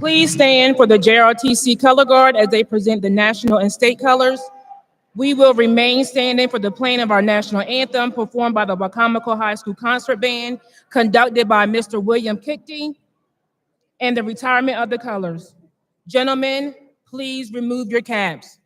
Please stand for the JRTC Color Guard as they present the national and state colors. We will remain standing for the playing of our national anthem performed by the Wicomico High School Concert Band, conducted by Mr. William Kickty, and the retirement of the colors. Gentlemen, please remove your caps.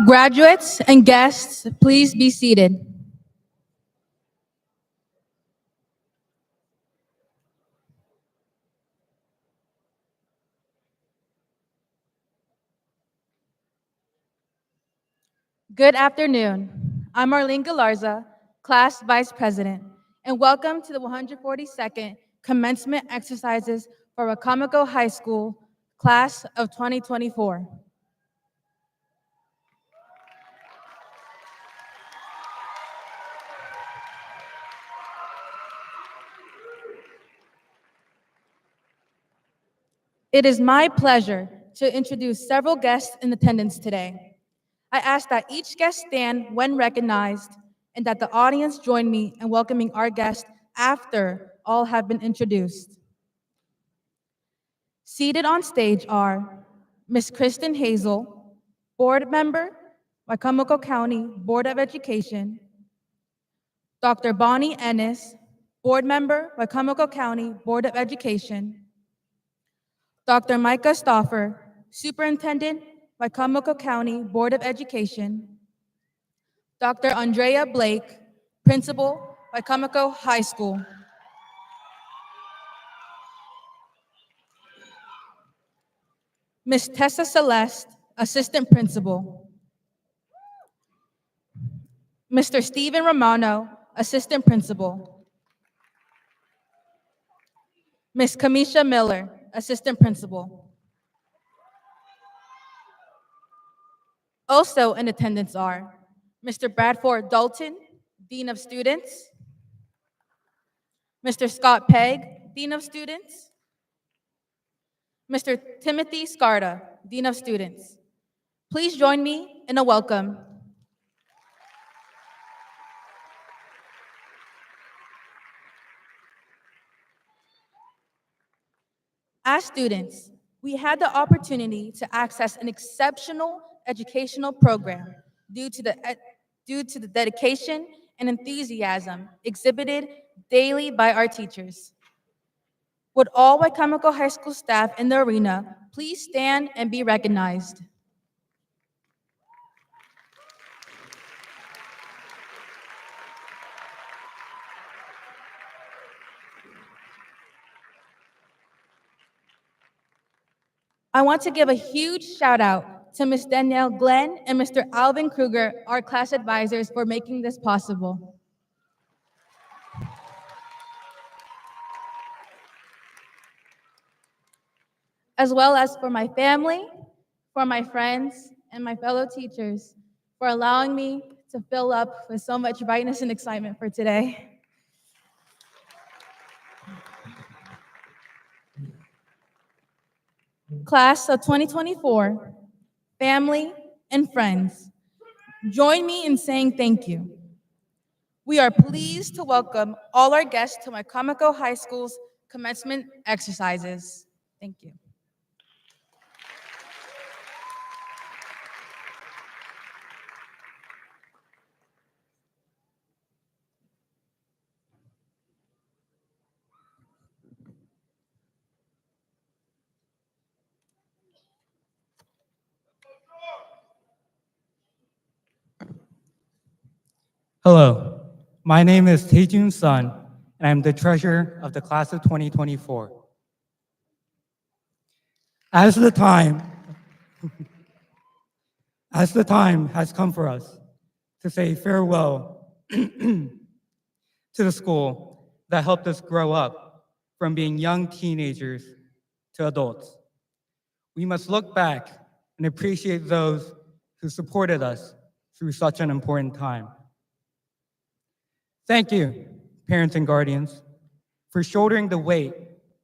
Graduates and guests, please be seated. Good afternoon. I'm Arlene Galarza, Class Vice President, and welcome to the 142nd Commencement Exercises for Wicomico High School, Class of 2024. It is my pleasure to introduce several guests in attendance today. I ask that each guest stand when recognized and that the audience join me in welcoming our guests after all have been introduced. Seated on stage are Ms. Kristen Hazel, Board Member, Wicomico County Board of Education, Dr. Bonnie Ennis, Board Member, Wicomico County Board of Education, Dr. Micah Stauffer, Superintendent, Wicomico County Board of Education, Dr. Andrea Blake, Principal, Wicomico High School, Ms. Tessa Celeste, Assistant Principal, Mr. Stephen Romano, Assistant Principal, Ms. Kamisha Miller, Assistant Principal. Also in attendance are Mr. Bradford Dalton, Dean of Students, Mr. Scott Pegg, Dean of Students, Mr. Timothy Scarda, Dean of Students. Please join me in a welcome. As students, we had the opportunity to access an exceptional educational program due to the dedication and enthusiasm exhibited daily by our teachers. Would all Wicomico High School staff in the arena please stand and be recognized? I want to give a huge shout out to Ms. Danielle Glenn and Mr. Alvin Kruger, our class advisors, for making this possible. As well as for my family, for my friends, and my fellow teachers for allowing me to fill up with so much brightness and excitement for today. Class of 2024, family, and friends, join me in saying thank you. We are pleased to welcome all our guests to Wicomico High School's commencement exercises. Thank you. Hello, my name is Taejun Sun, and I'm the treasurer of the class of 2024. As the time has come for us to say farewell to the school that helped us grow up from being young teenagers to adults, we must look back and appreciate those who supported us through such an important time. Thank you, parents and guardians, for shouldering the weight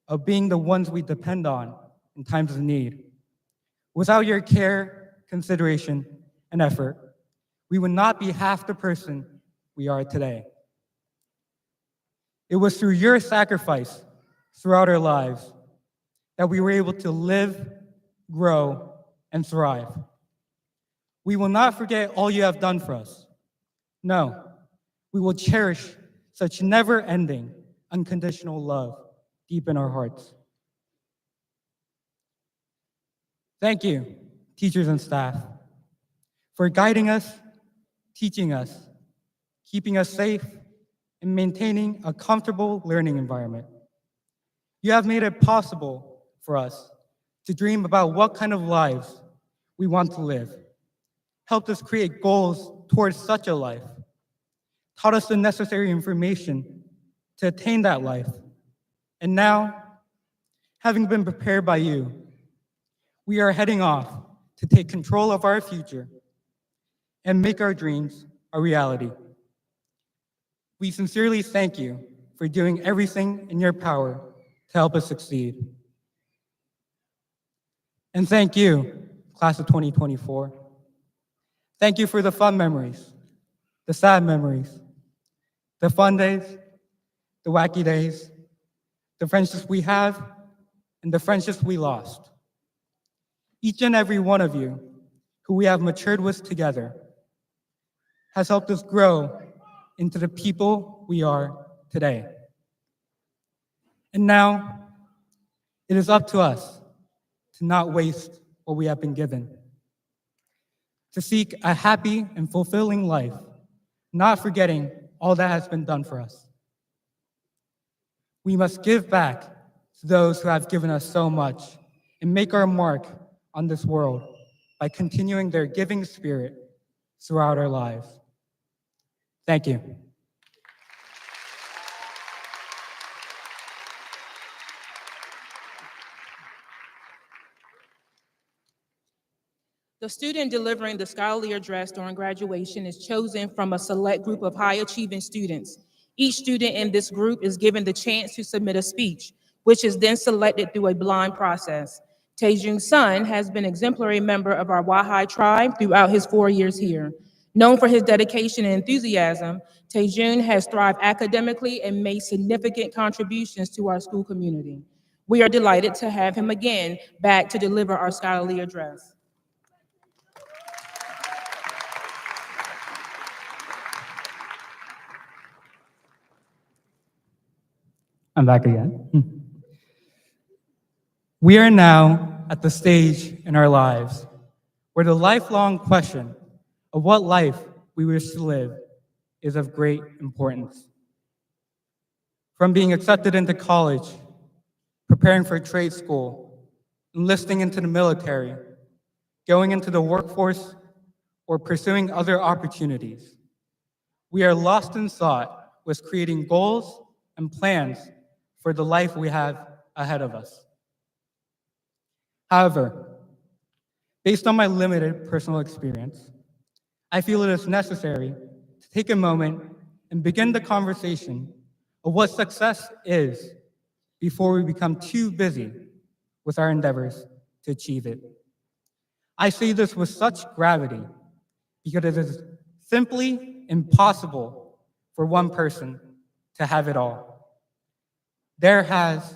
of being the ones we depend on in times of need. Without your care, consideration, and effort, we would not be half the person we are today. It was through your sacrifice throughout our lives that we were able to live, grow, and thrive. We will not forget all you have done for us. No, we will cherish such never-ending, unconditional love deep in our hearts. Thank you, teachers and staff, for guiding us, teaching us, keeping us safe, and maintaining a comfortable learning environment. You have made it possible for us to dream about what kind of lives we want to live, helped us create goals towards such a life, taught us the necessary information to attain that life. And now, having been prepared by you, we are heading off to take control of our future and make our dreams a reality. We sincerely thank you for doing everything in your power to help us succeed. And thank you, class of 2024. Thank you for the fun memories, the sad memories, the fun days, the wacky days, the friendships we have, and the friendships we lost. Each and every one of you who we have matured with together has helped us grow into the people we are today. And now, it is up to us to not waste what we have been given, to seek a happy and fulfilling life, not forgetting all that has been done for us. We must give back to those who have given us so much and make our mark on this world by continuing their giving spirit throughout our lives. Thank you. The student delivering the scholarly address during graduation is chosen from a select group of high-achieving students. Each student in this group is given the chance to submit a speech, which is then selected through a blind process. Taejung's son has been an exemplary member of our Wahai tribe throughout his 4 years here. Known for his dedication and enthusiasm, Taejung has thrived academically and made significant contributions to our school community. We are delighted to have him again back to deliver our scholarly address. I'm back again. We are now at the stage in our lives where the lifelong question of what life we wish to live is of great importance. From being accepted into college, preparing for trade school, enlisting into the military, going into the workforce, or pursuing other opportunities, we are lost in thought with creating goals and plans for the life we have ahead of us. However, based on my limited personal experience, I feel it is necessary to take a moment and begin the conversation of what success is before we become too busy with our endeavors to achieve it. I say this with such gravity because it is simply impossible for one person to have it all. There has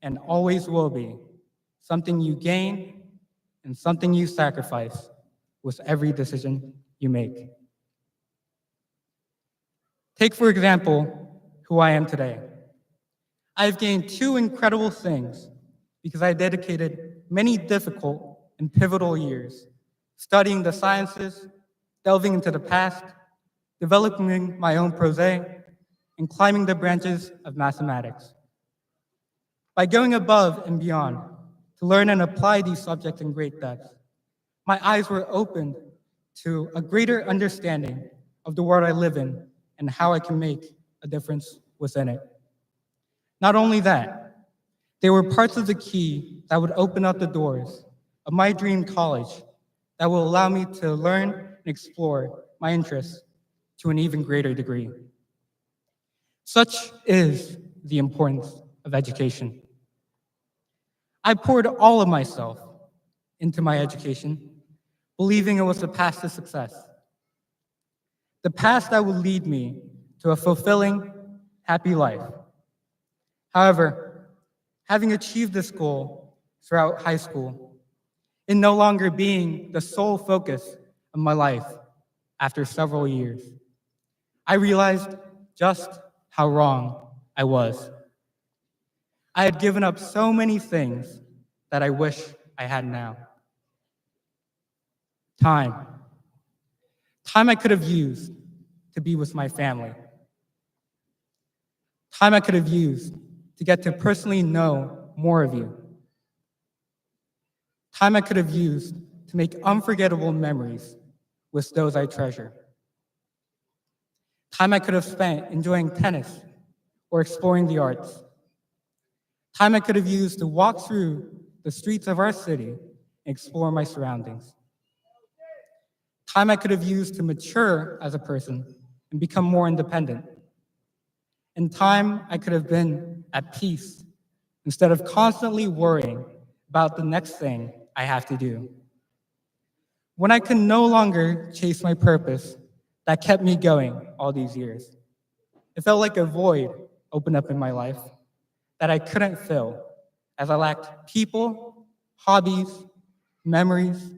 and always will be something you gain and something you sacrifice with every decision you make. Take, for example, who I am today. I've gained two incredible things because I dedicated many difficult and pivotal years studying the sciences, delving into the past, developing my own prose, and climbing the branches of mathematics. By going above and beyond to learn and apply these subjects in great depth, my eyes were opened to a greater understanding of the world I live in and how I can make a difference within it. Not only that, they were parts of the key that would open up the doors of my dream college that will allow me to learn and explore my interests to an even greater degree. Such is the importance of education. I poured all of myself into my education, believing it was the path to success, the path that would lead me to a fulfilling, happy life. However, having achieved this goal throughout high school, it no longer being the sole focus of my life after several years, I realized just how wrong I was. I had given up so many things that I wish I had now. Time, Time I could have used to be with my family. Time I could have used to get to personally know more of you. Time I could have used to make unforgettable memories with those I treasure. Time I could have spent enjoying tennis or exploring the arts. Time I could have used to walk through the streets of our city and explore my surroundings. Time I could have used to mature as a person and become more independent. And time I could have been at peace instead of constantly worrying about the next thing I have to do. When I could no longer chase my purpose that kept me going all these years, it felt like a void opened up in my life that I couldn't fill as I lacked people, hobbies, memories,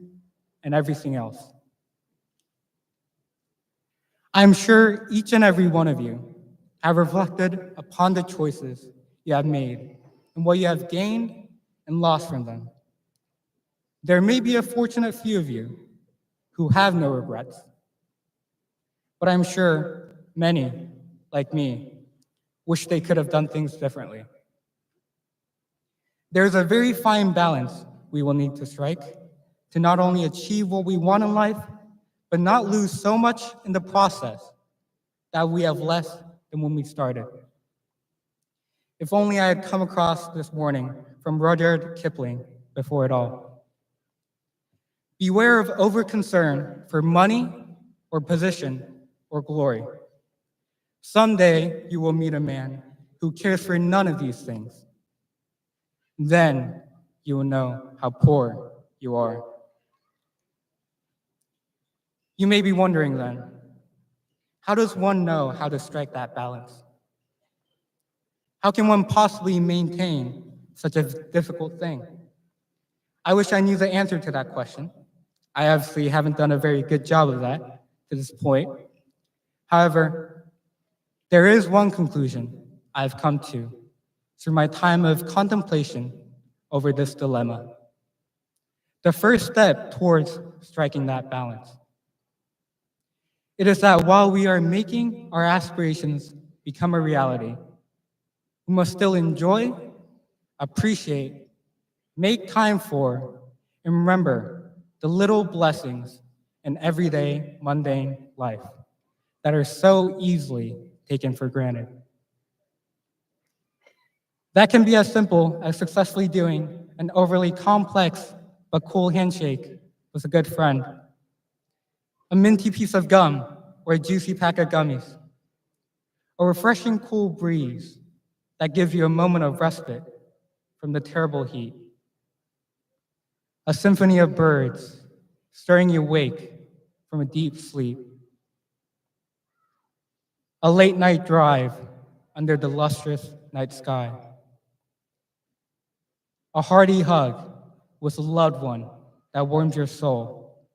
and everything else. I'm sure each and every one of you have reflected upon the choices you have made and what you have gained and lost from them. There may be a fortunate few of you who have no regrets, but I'm sure many, like me, wish they could have done things differently. There's a very fine balance we will need to strike to not only achieve what we want in life, but not lose so much in the process that we have less than when we started. If only I had come across this warning from Rudyard Kipling before it all. Beware of over-concern for money or position or glory. Someday you will meet a man who cares for none of these things. Then you will know how poor you are. You may be wondering then, how does one know how to strike that balance? How can one possibly maintain such a difficult thing? I wish I knew the answer to that question. I obviously haven't done a very good job of that to this point. However, there is one conclusion I've come to through my time of contemplation over this dilemma. The first step towards striking that balance. It is that while we are making our aspirations become a reality, we must still enjoy, appreciate, make time for, and remember the little blessings in everyday mundane life that are so easily taken for granted. That can be as simple as successfully doing an overly complex but cool handshake with a good friend, a minty piece of gum or a juicy pack of gummies, a refreshing cool breeze that gives you a moment of respite from the terrible heat, a symphony of birds stirring you awake from a deep sleep, a late night drive under the lustrous night sky, a hearty hug with a loved one that warms your soul,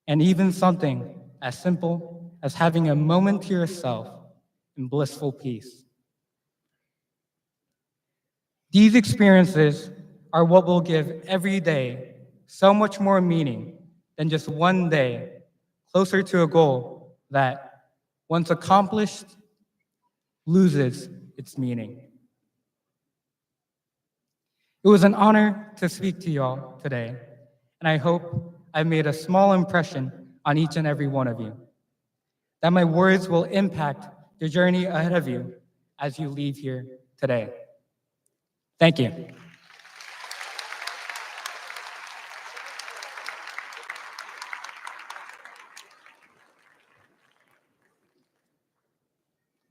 and even something as simple as having a moment to yourself in blissful peace. These experiences are what will give every day so much more meaning than just one day closer to a goal that, once accomplished, loses its meaning. It was an honor to speak to y'all today, and I hope I've made a small impression on each and every one of you, that my words will impact the journey ahead of you as you leave here today. Thank you.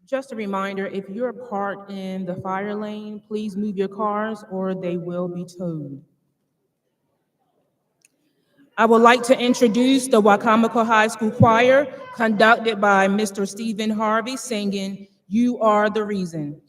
Just a reminder, if you're parked in the fire lane, please move your cars or they will be towed. I would like to introduce the Wicomico High School Choir, conducted by Mr. Stephen Harvey, singing "You Are the Reason."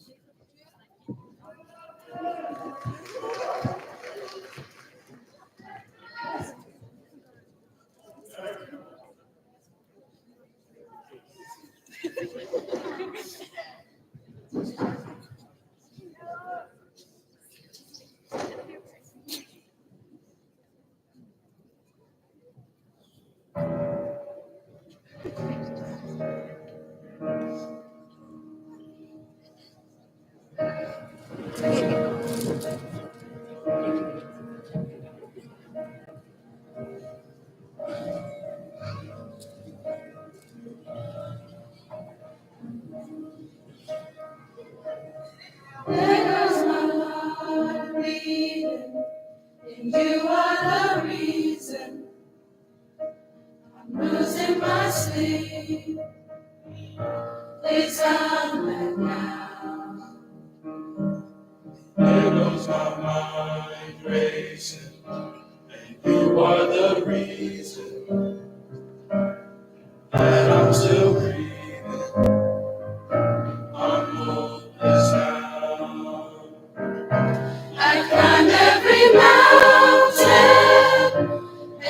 Please come back now. There goes my mind racing, and you are the reason that I'm still breathing. I'm hopeless now. I climb every mountain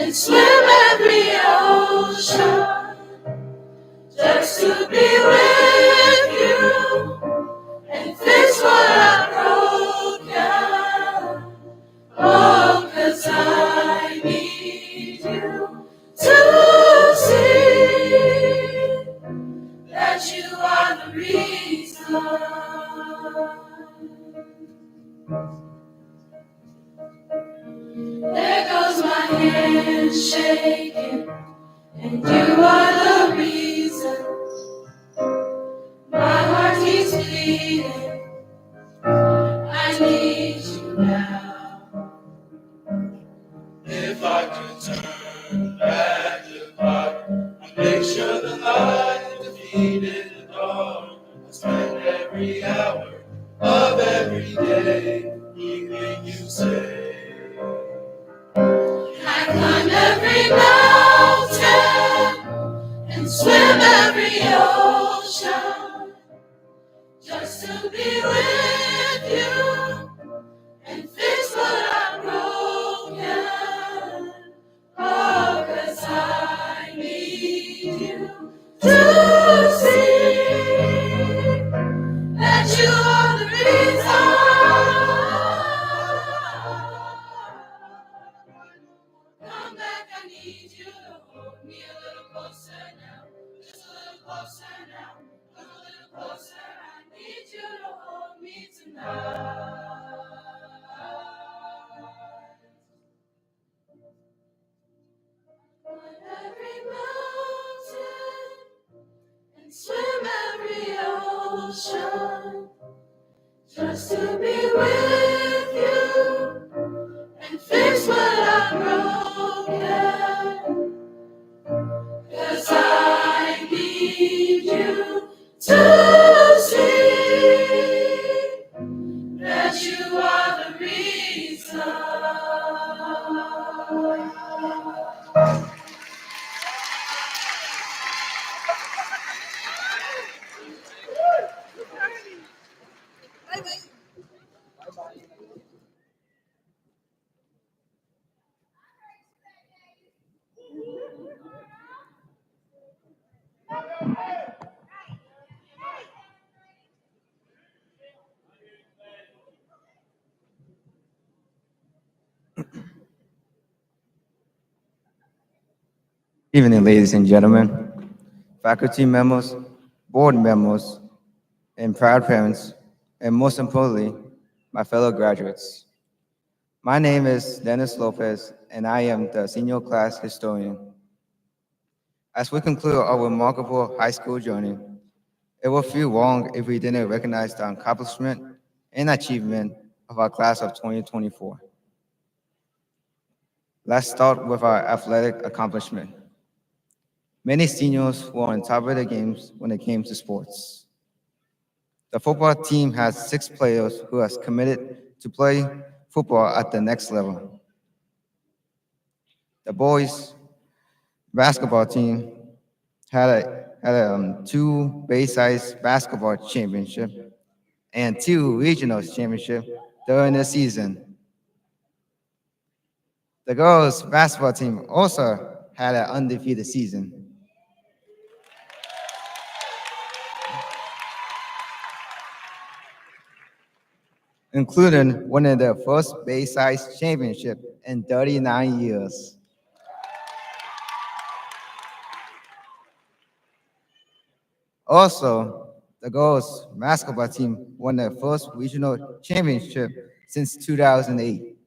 and swim every ocean just to be with you and fix what I broke down. Oh, 'cause I need you to see that you are the reason. There goes my hand shaking, and you are the reason. My heart keeps bleeding. I need you now. If I could turn back the clock and make sure the light defeated the dark, I spend every hour of every day hearing you say. I climb every mountain and swim every ocean just to be with you and fix what I broke down. Oh, 'cause I need you to see that you are the reason. Come back, I need you to hold me a little closer now. Just a little closer now. Come a little closer. I need you to hold me tonight. Climb every mountain and swim every ocean just to be with you and fix what I broke down. 'Cause I need you to see that you are the reason. Evening, ladies and gentlemen, faculty members, board members, and proud parents, and most importantly, my fellow graduates. My name is Dennis Lopez, and I am the senior class historian. As we conclude our remarkable high school journey, it would feel wrong if we didn't recognize the accomplishment and achievement of our class of 2024. Let's start with our athletic accomplishment. Many seniors were on top of the games when it came to sports. The football team has 6 players who are committed to play football at the next level. The boys basketball team had 2 Bayside basketball championship and 2 regional championship during the season. The girls basketball team also had an undefeated season. Including winning their first Bayside championship in 39 years. Also, the girls' basketball team won their first regional championship since 2008.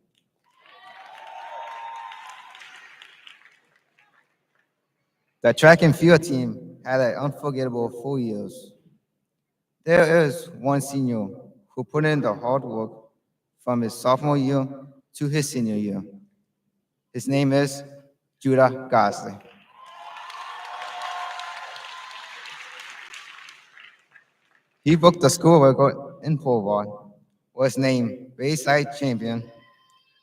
The track and field team had an unforgettable 4 years. There is one senior who put in the hard work from his sophomore year to his senior year. His name is Judah Gosley. He broke the school record in pole vault, was named Bayside champion,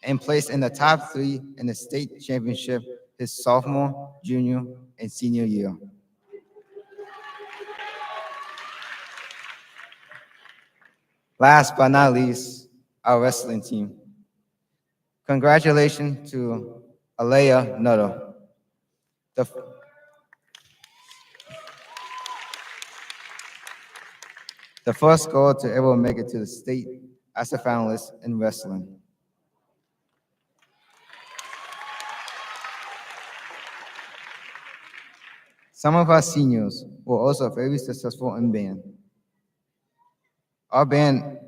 and placed in the top 3 in the state championship his sophomore, junior, and senior year. Last but not least, our wrestling team. Congratulations to Alea Nutter, the, the first girl to ever make it to the state as a finalist in wrestling. Some of our seniors were also very successful in band. Our band,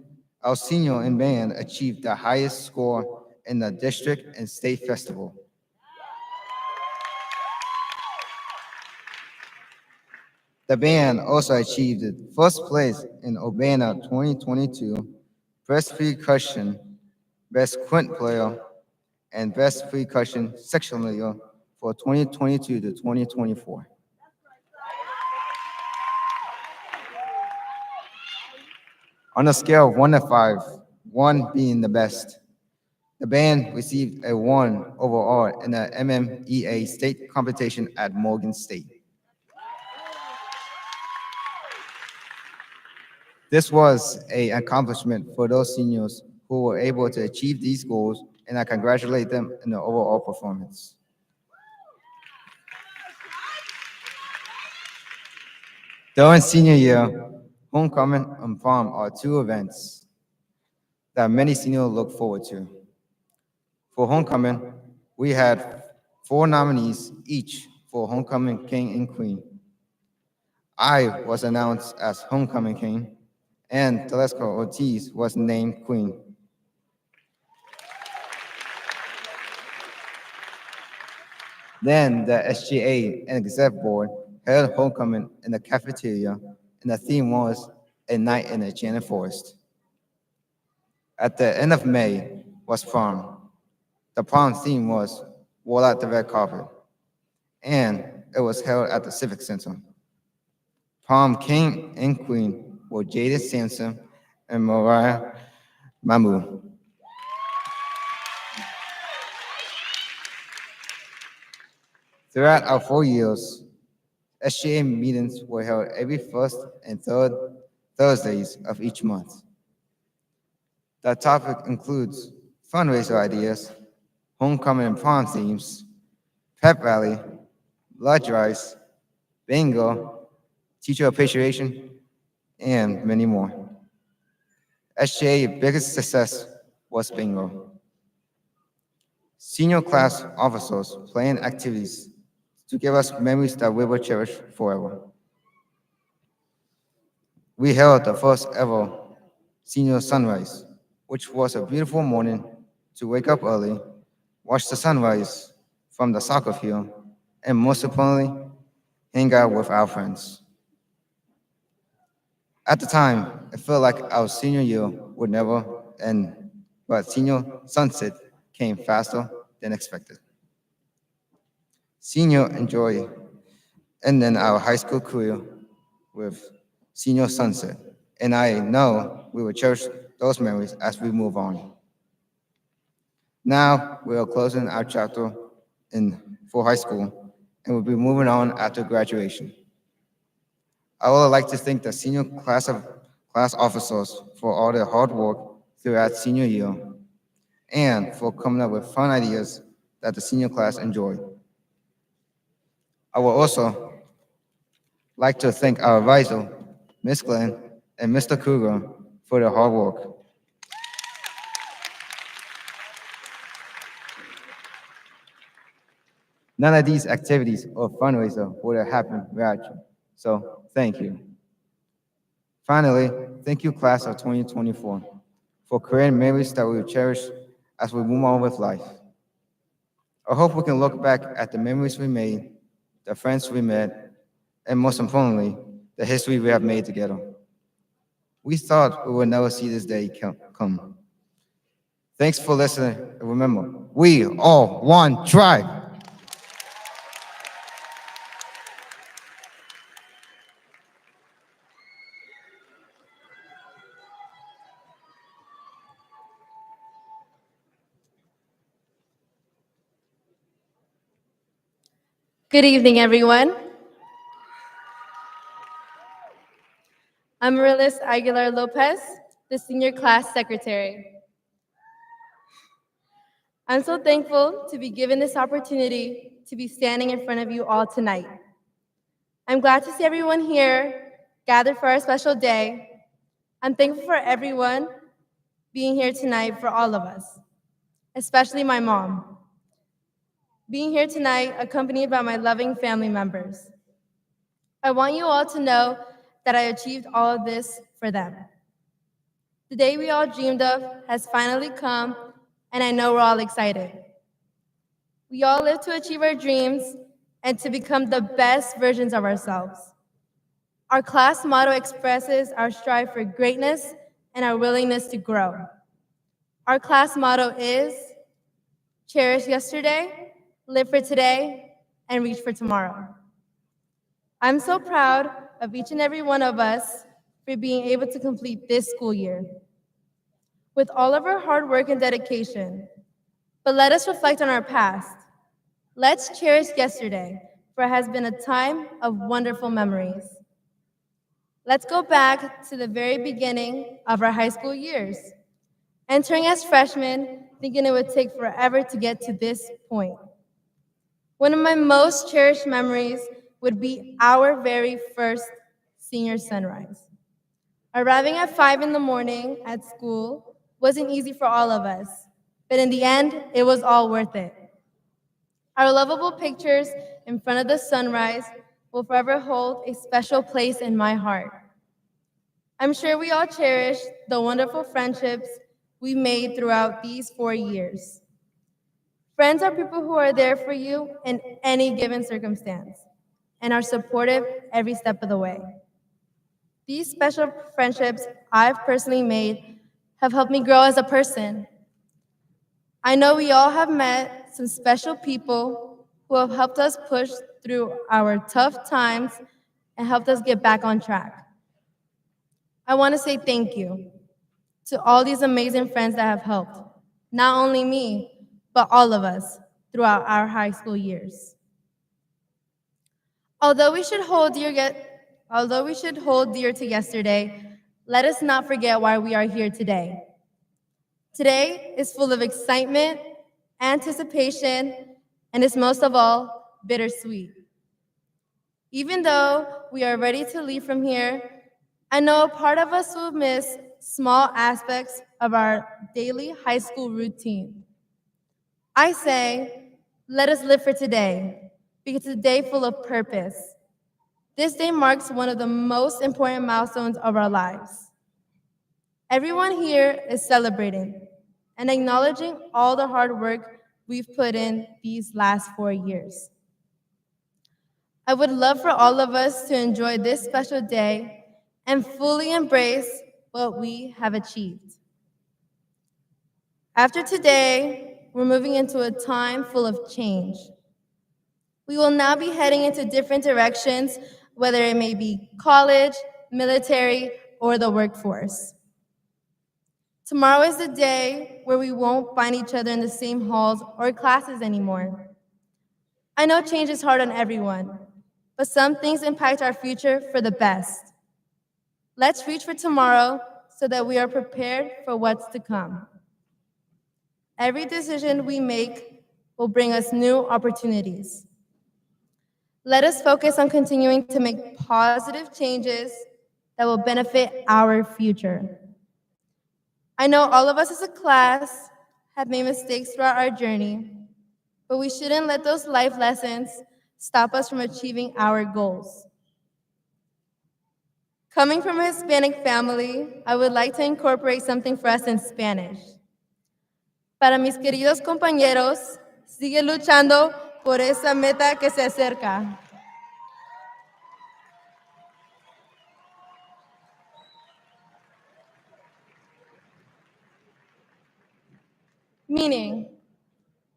our senior in band achieved the highest score in the district and state festival. The band also achieved first place in Urbana 2022 Best Percussion, Best Quint Player, and Best Percussion Section Leader for 2022 to 2024. On a scale of 1 to 5, 1 being the best, the band received a 1 overall in the MMEA state competition at Morgan State. This was an accomplishment for those seniors who were able to achieve these goals, and I congratulate them in the overall performance. During senior year, homecoming and prom are 2 events that many seniors look forward to. For homecoming, we had 4 nominees each for homecoming king and queen. I was announced as homecoming king, and Telesco Ortiz was named queen. Then the SGA and exec board held homecoming in the cafeteria, and the theme was A Night in the Enchanted Forest. At the end of May was prom. The prom theme was Roll Out the Red Carpet, and it was held at the Civic Center. Prom king and queen were Jada Sampson and Mariah Mamu. Throughout our 4 years, SGA meetings were held every first and third Thursdays of each month. The topic includes fundraiser ideas, homecoming and prom themes, pep rally, blood drives, bingo, teacher appreciation, and many more. SGA's biggest success was bingo. Senior class officers planned activities to give us memories that we will cherish forever. We held the first ever senior sunrise, which was a beautiful morning to wake up early, watch the sunrise from the soccer field, and most importantly, hang out with our friends. At the time, it felt like our senior year would never end, but senior sunset came faster than expected. Senior enjoy ending our high school career with senior sunset, and I know we will cherish those memories as we move on. Now we are closing our chapter for high school, and we'll be moving on after graduation. I would like to thank the senior class officers for all their hard work throughout senior year and for coming up with fun ideas that the senior class enjoyed. I would also like to thank our advisor, Ms. Glenn and Mr. Kruger, for their hard work. None of these activities or fundraiser would have happened without you. So thank you. Finally, thank you, class of 2024, for creating memories that we will cherish as we move on with life. I hope we can look back at the memories we made, the friends we met, and most importantly, the history we have made together. We thought we would never see this day come. Thanks for listening, and remember, we are one tribe. Good evening, everyone. I'm Marilis Aguilar Lopez, the senior class secretary. I'm so thankful to be given this opportunity to be standing in front of you all tonight. I'm glad to see everyone here gathered for our special day. I'm thankful for everyone being here tonight for all of us, especially my mom. Being here tonight accompanied by my loving family members. I want you all to know that I achieved all of this for them. The day we all dreamed of has finally come, and I know we're all excited. We all live to achieve our dreams and to become the best versions of ourselves. Our class motto expresses our strive for greatness and our willingness to grow. Our class motto is cherish yesterday, live for today, and reach for tomorrow. I'm so proud of each and every one of us for being able to complete this school year with all of our hard work and dedication. But let us reflect on our past. Let's cherish yesterday, for it has been a time of wonderful memories. Let's go back to the very beginning of our high school years, entering as freshmen, thinking it would take forever to get to this point. One of my most cherished memories would be our very first senior sunrise. Arriving at 5 in the morning at school wasn't easy for all of us, but in the end, it was all worth it. Our lovable pictures in front of the sunrise will forever hold a special place in my heart. I'm sure we all cherish the wonderful friendships we made throughout these 4 years. Friends are people who are there for you in any given circumstance and are supportive every step of the way. These special friendships I've personally made have helped me grow as a person. I know we all have met some special people who have helped us push through our tough times and helped us get back on track. I want to say thank you to all these amazing friends that have helped, not only me, but all of us throughout our high school years. Although we should hold dear to yesterday, let us not forget why we are here today. Today is full of excitement, anticipation, and is most of all bittersweet. Even though we are ready to leave from here, I know a part of us will miss small aspects of our daily high school routine. I say, let us live for today, because it's a day full of purpose. This day marks one of the most important milestones of our lives. Everyone here is celebrating and acknowledging all the hard work we've put in these last 4 years. I would love for all of us to enjoy this special day and fully embrace what we have achieved. After today, we're moving into a time full of change. We will now be heading into different directions, whether it may be college, military, or the workforce. Tomorrow is the day where we won't find each other in the same halls or classes anymore. I know change is hard on everyone, but some things impact our future for the best. Let's reach for tomorrow so that we are prepared for what's to come. Every decision we make will bring us new opportunities. Let us focus on continuing to make positive changes that will benefit our future. I know all of us as a class have made mistakes throughout our journey, but we shouldn't let those life lessons stop us from achieving our goals. Coming from a Hispanic family, I would like to incorporate something for us in Spanish. Para mis queridos compañeros, sigue luchando por esa meta que se acerca. Meaning,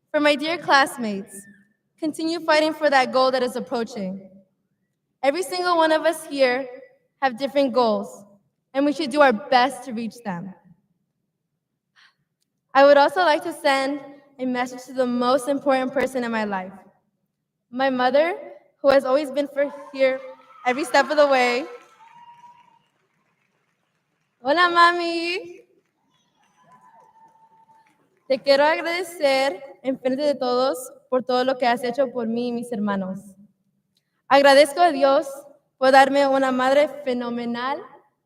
for my dear classmates, continue fighting for that goal that is approaching. Every single one of us here have different goals, and we should do our best to reach them. I would also like to send a message to the most important person in my life. my mother, who has always been here every step of the way. Hola, mami. Te quiero agradecer en frente de todos por todo lo que has hecho por mí y mis hermanos. Agradezco a Dios por darme una madre fenomenal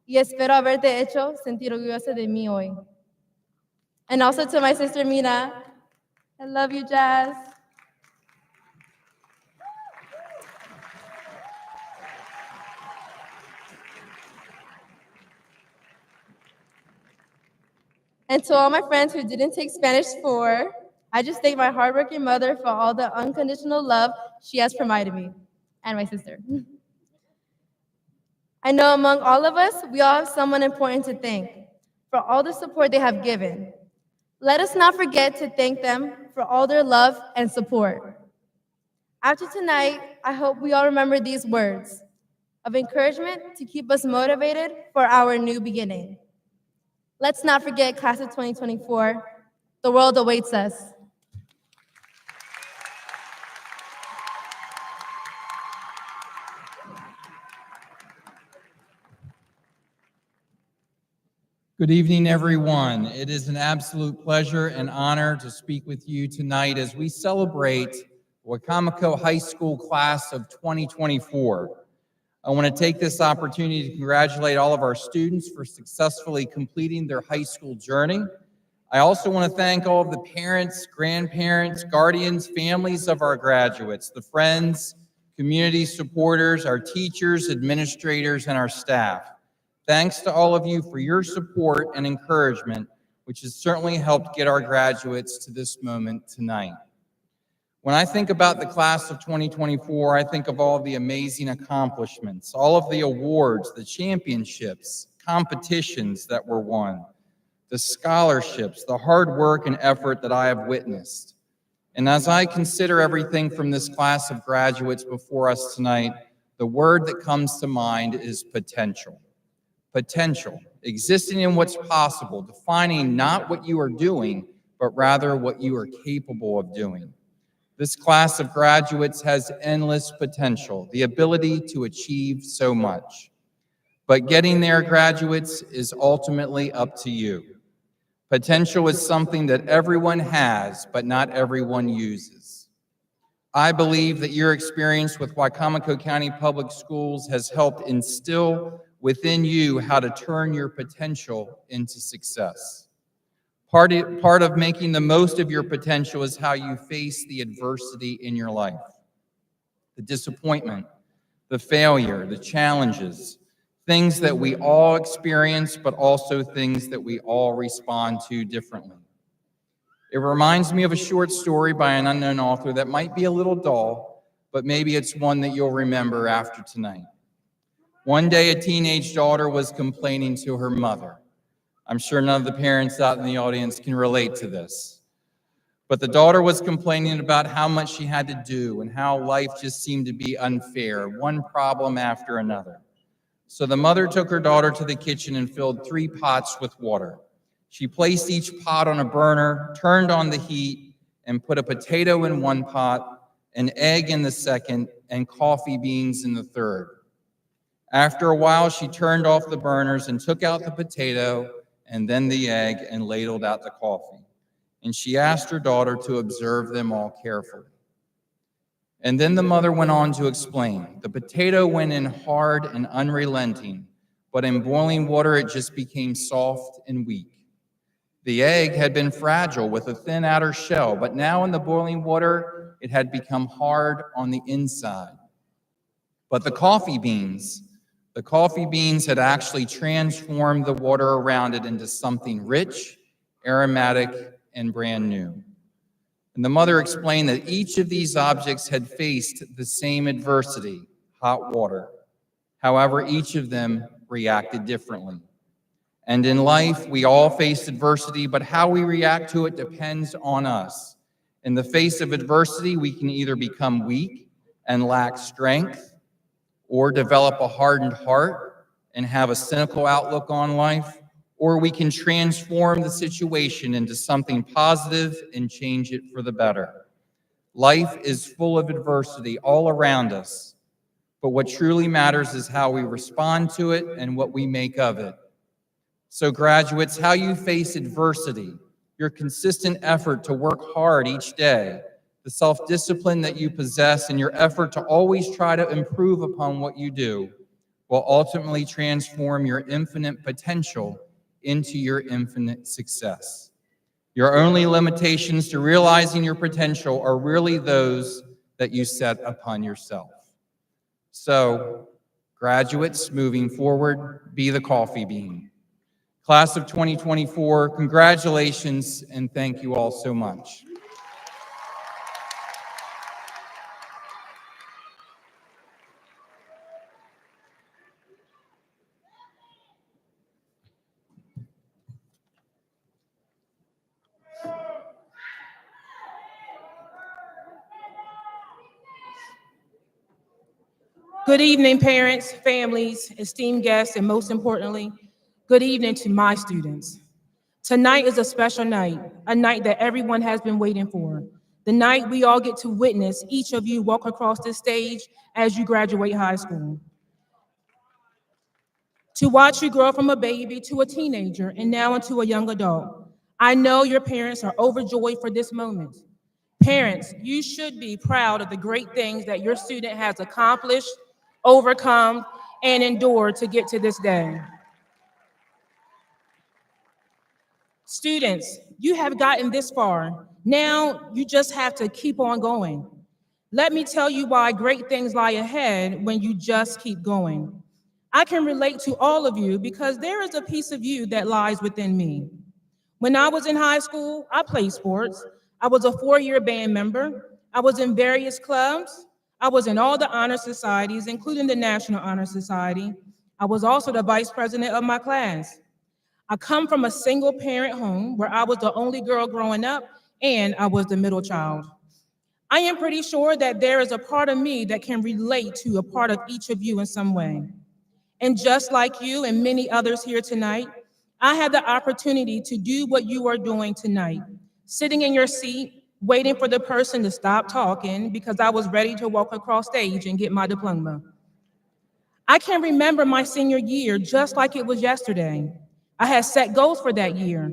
y espero haberte hecho sentir orgullosa de mí hoy. And also to my sister Mina, I love you, Jazz. And to all my friends who didn't take Spanish 4, I just thank my hardworking mother for all the unconditional love she has provided me, and my sister. I know among all of us, we all have someone important to thank for all the support they have given. Let us not forget to thank them for all their love and support. After tonight, I hope we all remember these words of encouragement to keep us motivated for our new beginning. Let's not forget class of 2024. The world awaits us. Good evening, everyone. It is an absolute pleasure and honor to speak with you tonight as we celebrate Wicomico High School class of 2024. I want to take this opportunity to congratulate all of our students for successfully completing their high school journey. I also want to thank all of the parents, grandparents, guardians, families of our graduates, the friends, community supporters, our teachers, administrators, and our staff. Thanks to all of you for your support and encouragement, which has certainly helped get our graduates to this moment tonight. When I think about the class of 2024, I think of all the amazing accomplishments, all of the awards, the championships, competitions that were won, the scholarships, the hard work and effort that I have witnessed. And as I consider everything from this class of graduates before us tonight, the word that comes to mind is potential. Potential, existing in what's possible, defining not what you are doing, but rather what you are capable of doing. This class of graduates has endless potential, the ability to achieve so much. But getting there, graduates, is ultimately up to you. Potential is something that everyone has, but not everyone uses. I believe that your experience with Wicomico County Public Schools has helped instill within you how to turn your potential into success. Part of making the most of your potential is how you face the adversity in your life, the disappointment, the failure, the challenges, things that we all experience, but also things that we all respond to differently. It reminds me of a short story by an unknown author that might be a little dull, but maybe it's one that you'll remember after tonight. One day, a teenage daughter was complaining to her mother. I'm sure none of the parents out in the audience can relate to this. But the daughter was complaining about how much she had to do and how life just seemed to be unfair, one problem after another. So the mother took her daughter to the kitchen and filled 3 pots with water. She placed each pot on a burner, turned on the heat, and put a potato in one pot, an egg in the second, and coffee beans in the third. After a while, she turned off the burners and took out the potato and then the egg and ladled out the coffee. And she asked her daughter to observe them all carefully. And then the mother went on to explain. The potato went in hard and unrelenting, but in boiling water it just became soft and weak. The egg had been fragile with a thin outer shell, but now in the boiling water it had become hard on the inside. But the coffee beans had actually transformed the water around it into something rich, aromatic, and brand new. And the mother explained that each of these objects had faced the same adversity, hot water. However, each of them reacted differently. And in life, we all face adversity, but how we react to it depends on us. In the face of adversity, we can either become weak and lack strength, or develop a hardened heart and have a cynical outlook on life, or we can transform the situation into something positive and change it for the better. Life is full of adversity all around us, but what truly matters is how we respond to it and what we make of it. So graduates, how you face adversity, your consistent effort to work hard each day, the self-discipline that you possess, and your effort to always try to improve upon what you do will ultimately transform your infinite potential into your infinite success. Your only limitations to realizing your potential are really those that you set upon yourself. So, graduates, moving forward, be the coffee bean. Class of 2024, congratulations and thank you all so much. Good evening, parents, families, esteemed guests, and most importantly, good evening to my students. Tonight is a special night, a night that everyone has been waiting for. The night we all get to witness each of you walk across this stage as you graduate high school. To watch you grow from a baby to a teenager and now into a young adult. I know your parents are overjoyed for this moment. Parents, you should be proud of the great things that your student has accomplished, overcome, and endured to get to this day. Students, you have gotten this far. Now you just have to keep on going. Let me tell you why great things lie ahead when you just keep going. I can relate to all of you because there is a piece of you that lies within me. When I was in high school, I played sports. I was a 4-year band member. I was in various clubs. I was in all the honor societies, including the National Honor Society. I was also the vice president of my class. I come from a single parent home where I was the only girl growing up and I was the middle child. I am pretty sure that there is a part of me that can relate to a part of each of you in some way. And just like you and many others here tonight, I had the opportunity to do what you are doing tonight, sitting in your seat, waiting for the person to stop talking because I was ready to walk across stage and get my diploma. I can remember my senior year just like it was yesterday. I had set goals for that year.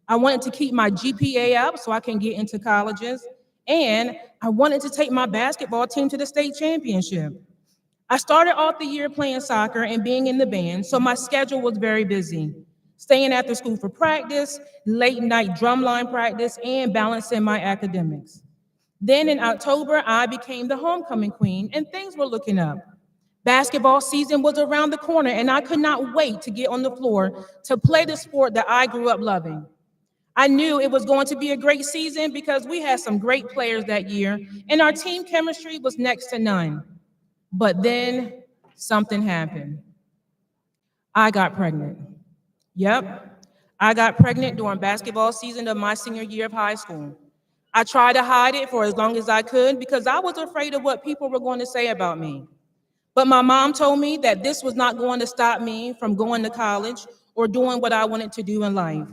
I wanted to keep my GPA up so I can get into colleges, and I wanted to take my basketball team to the state championship. I started off the year playing soccer and being in the band, so my schedule was very busy. Staying after school for practice, late night drumline practice, and balancing my academics. Then in October, I became the homecoming queen, and things were looking up. Basketball season was around the corner, and I could not wait to get on the floor to play the sport that I grew up loving. I knew it was going to be a great season because we had some great players that year, and our team chemistry was next to none. But then something happened. I got pregnant. Yep, I got pregnant during basketball season of my senior year of high school. I tried to hide it for as long as I could because I was afraid of what people were going to say about me. But my mom told me that this was not going to stop me from going to college or doing what I wanted to do in life.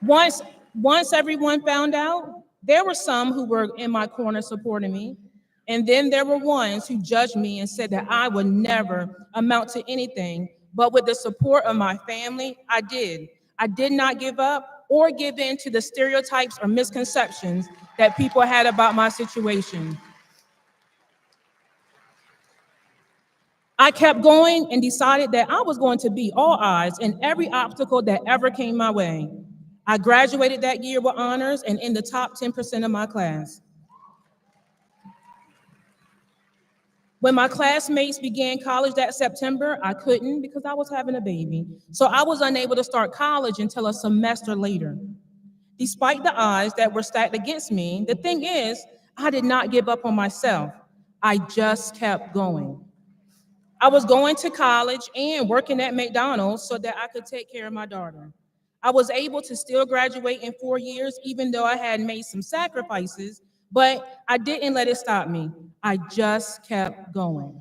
Once, once everyone found out, there were some who were in my corner supporting me, and then there were ones who judged me and said that I would never amount to anything, but with the support of my family, I did. I did not give up or give in to the stereotypes or misconceptions that people had about my situation. I kept going and decided that I was going to be all eyes in every obstacle that ever came my way. I graduated that year with honors and in the top 10% of my class. When my classmates began college that September, I couldn't because I was having a baby. So I was unable to start college until a semester later. Despite the odds that were stacked against me, the thing is, I did not give up on myself. I just kept going. I was going to college and working at McDonald's so that I could take care of my daughter. I was able to still graduate in 4 years, even though I had made some sacrifices, but I didn't let it stop me. I just kept going.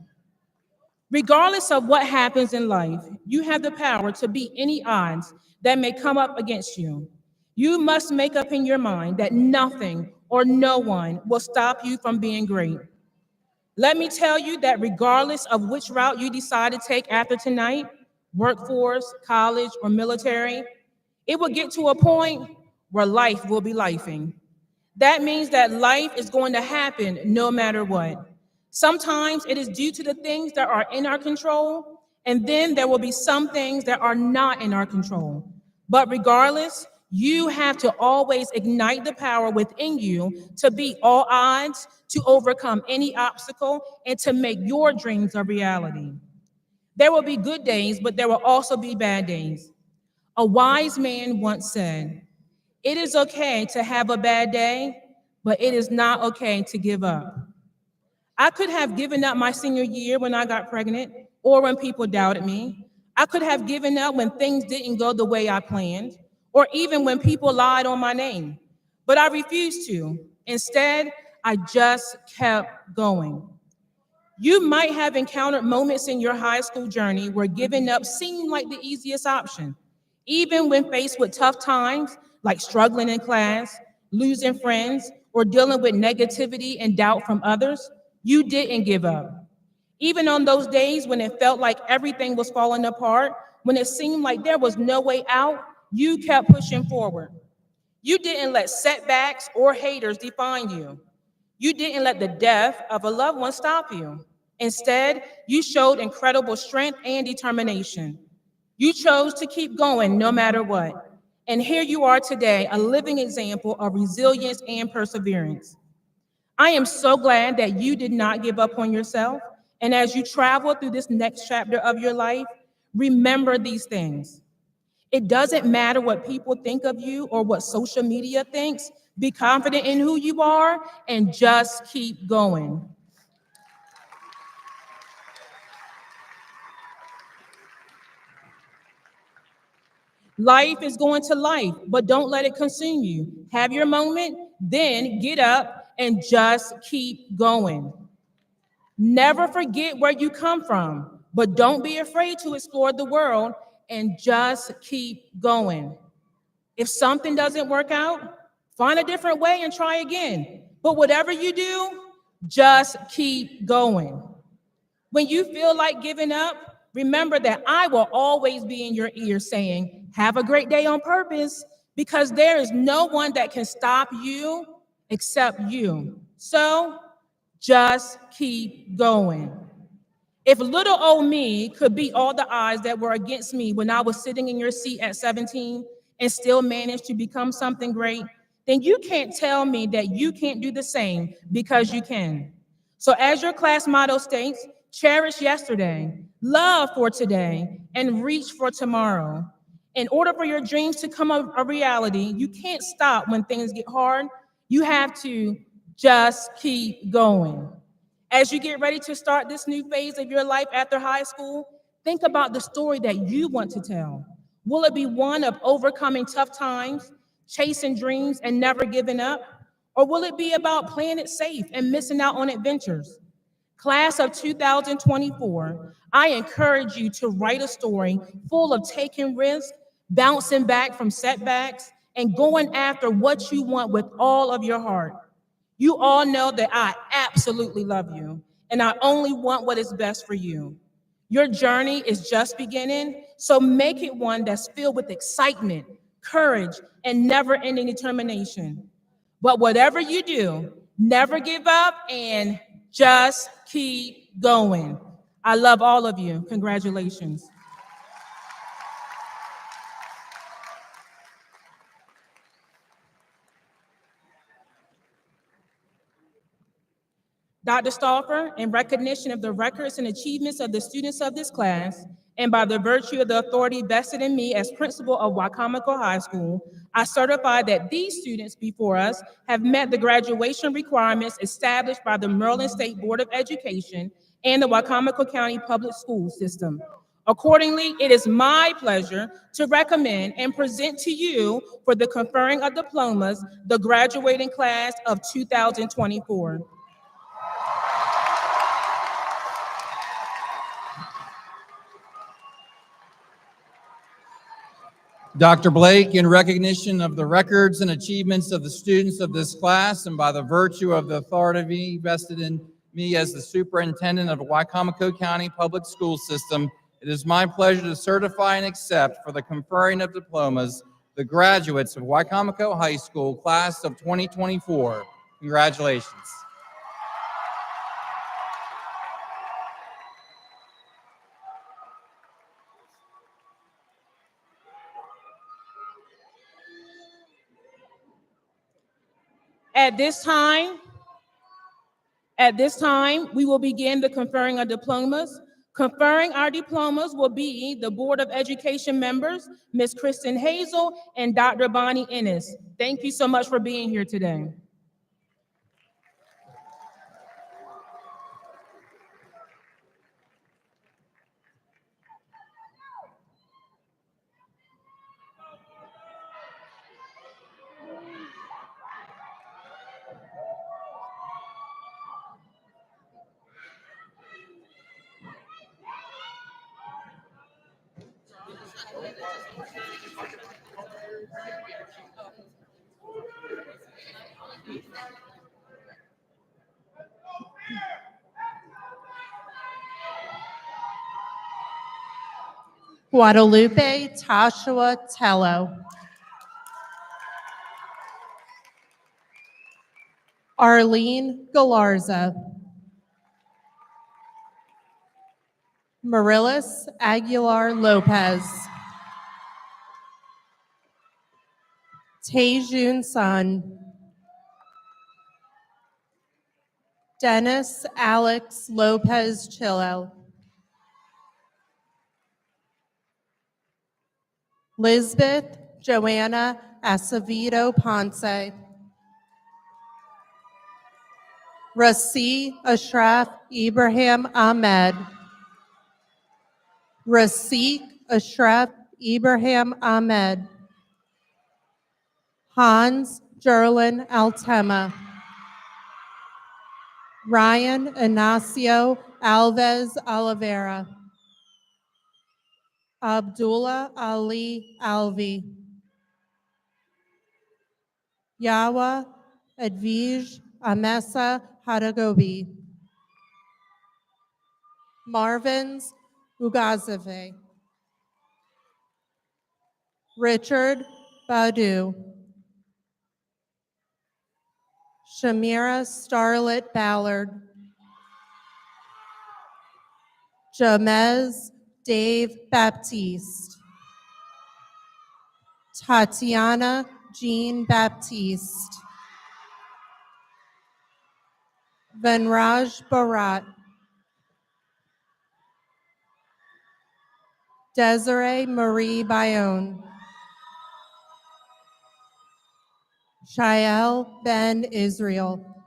Regardless of what happens in life, you have the power to beat any odds that may come up against you. You must make up in your mind that nothing or no one will stop you from being great. Let me tell you that regardless of which route you decide to take after tonight, workforce, college, or military, it will get to a point where life will be lifing. That means that life is going to happen no matter what. Sometimes it is due to the things that are in our control, and then there will be some things that are not in our control. But regardless, you have to always ignite the power within you to beat all odds, to overcome any obstacle, and to make your dreams a reality. There will be good days, but there will also be bad days. A wise man once said, "It is okay to have a bad day, but it is not okay to give up." I could have given up my senior year when I got pregnant or when people doubted me. I could have given up when things didn't go the way I planned or even when people lied on my name. But I refused to. Instead, I just kept going. You might have encountered moments in your high school journey where giving up seemed like the easiest option. Even when faced with tough times, like struggling in class, losing friends, or dealing with negativity and doubt from others, you didn't give up. Even on those days when it felt like everything was falling apart, when it seemed like there was no way out, you kept pushing forward. You didn't let setbacks or haters define you. You didn't let the death of a loved one stop you. Instead, you showed incredible strength and determination. You chose to keep going no matter what. And here you are today, a living example of resilience and perseverance. I am so glad that you did not give up on yourself. And as you travel through this next chapter of your life, remember these things. It doesn't matter what people think of you or what social media thinks. Be confident in who you are and just keep going. Life is going to life, but don't let it consume you. Have your moment, then get up and just keep going. Never forget where you come from, but don't be afraid to explore the world and just keep going. If something doesn't work out, find a different way and try again. But whatever you do, just keep going. When you feel like giving up, remember that I will always be in your ear saying, "Have a great day on purpose," because there is no one that can stop you except you. So just keep going. If little old me could beat all the odds that were against me when I was sitting in your seat at 17 and still manage to become something great, then you can't tell me that you can't do the same, because you can. So as your class motto states, cherish yesterday, love for today, and reach for tomorrow. In order for your dreams to come a reality, you can't stop when things get hard. You have to just keep going. As you get ready to start this new phase of your life after high school, think about the story that you want to tell. Will it be one of overcoming tough times, chasing dreams, and never giving up? Or will it be about playing it safe and missing out on adventures? Class of 2024, I encourage you to write a story full of taking risks, bouncing back from setbacks, and going after what you want with all of your heart. You all know that I absolutely love you, and I only want what is best for you. Your journey is just beginning, so make it one that's filled with excitement, courage, and never-ending determination. But whatever you do, never give up and just keep going. I love all of you. Congratulations. Dr. Stauffer, in recognition of the records and achievements of the students of this class, and by the virtue of the authority vested in me as principal of Wicomico High School, I certify that these students before us have met the graduation requirements established by the Maryland State Board of Education and the Wicomico County Public School System. Accordingly, it is my pleasure to recommend and present to you for the conferring of diplomas, the graduating class of 2024. Dr. Blake, in recognition of the records and achievements of the students of this class and by the virtue of the authority vested in me as the superintendent of the Wicomico County Public School System, it is my pleasure to certify and accept for the conferring of diplomas the graduates of Wicomico High School class of 2024. Congratulations. At this time, we will begin the conferring of diplomas. Conferring our diplomas will be the Board of Education members, Ms. Kristen Hazel and Dr. Bonnie Ennis. Thank you so much for being here today. Guadalupe Tashua Tello. Arlene Galarza. Marilis Aguilar Lopez. Taejun Sun. Dennis Alex Lopez Chillo. Lisbeth Joanna Acevedo Ponce. Rasi Ashraf Ibrahim Ahmed. Rasik Ashraf Ibrahim Ahmed. Hans Jerlin Altema. Ryan Ignacio Alves Oliveira. Abdullah Ali Alvi. Yawa Edvij Amesa Hadagobi. Marvins Ugazeve. Richard Badu. Shamira Starlet Ballard. Jamez Dave Baptiste. Tatiana Jean Baptiste. Venraj Barat. Desiree Marie Bayonne. Shael Ben Israel.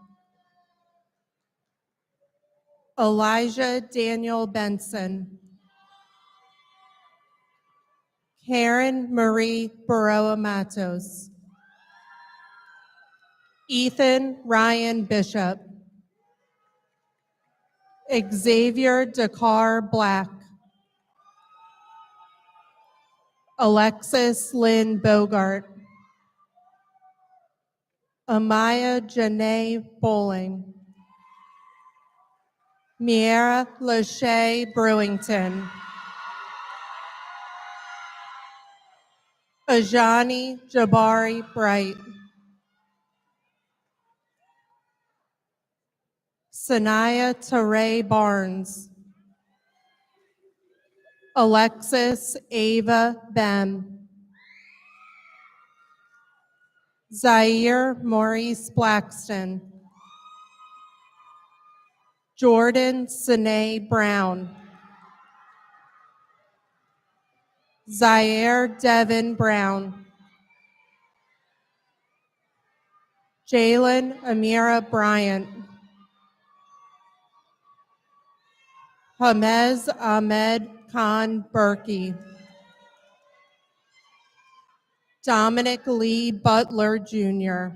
Elijah Daniel Benson. Karen Marie Baroa Matos. Ethan Ryan Bishop. Xavier Dakar Black. Alexis Lynn Bogart. Amaya Janae Bowling. Miera Lachey Brewington. Ajani Jabari Bright. Sanaya Teray Barnes. Alexis Ava Bem. Zaire Maurice Blackston. Jordan Sine Brown. Zaire Devin Brown. Jalen Amira Bryant. Hamez Ahmed Khan Berkey. Dominic Lee Butler Jr.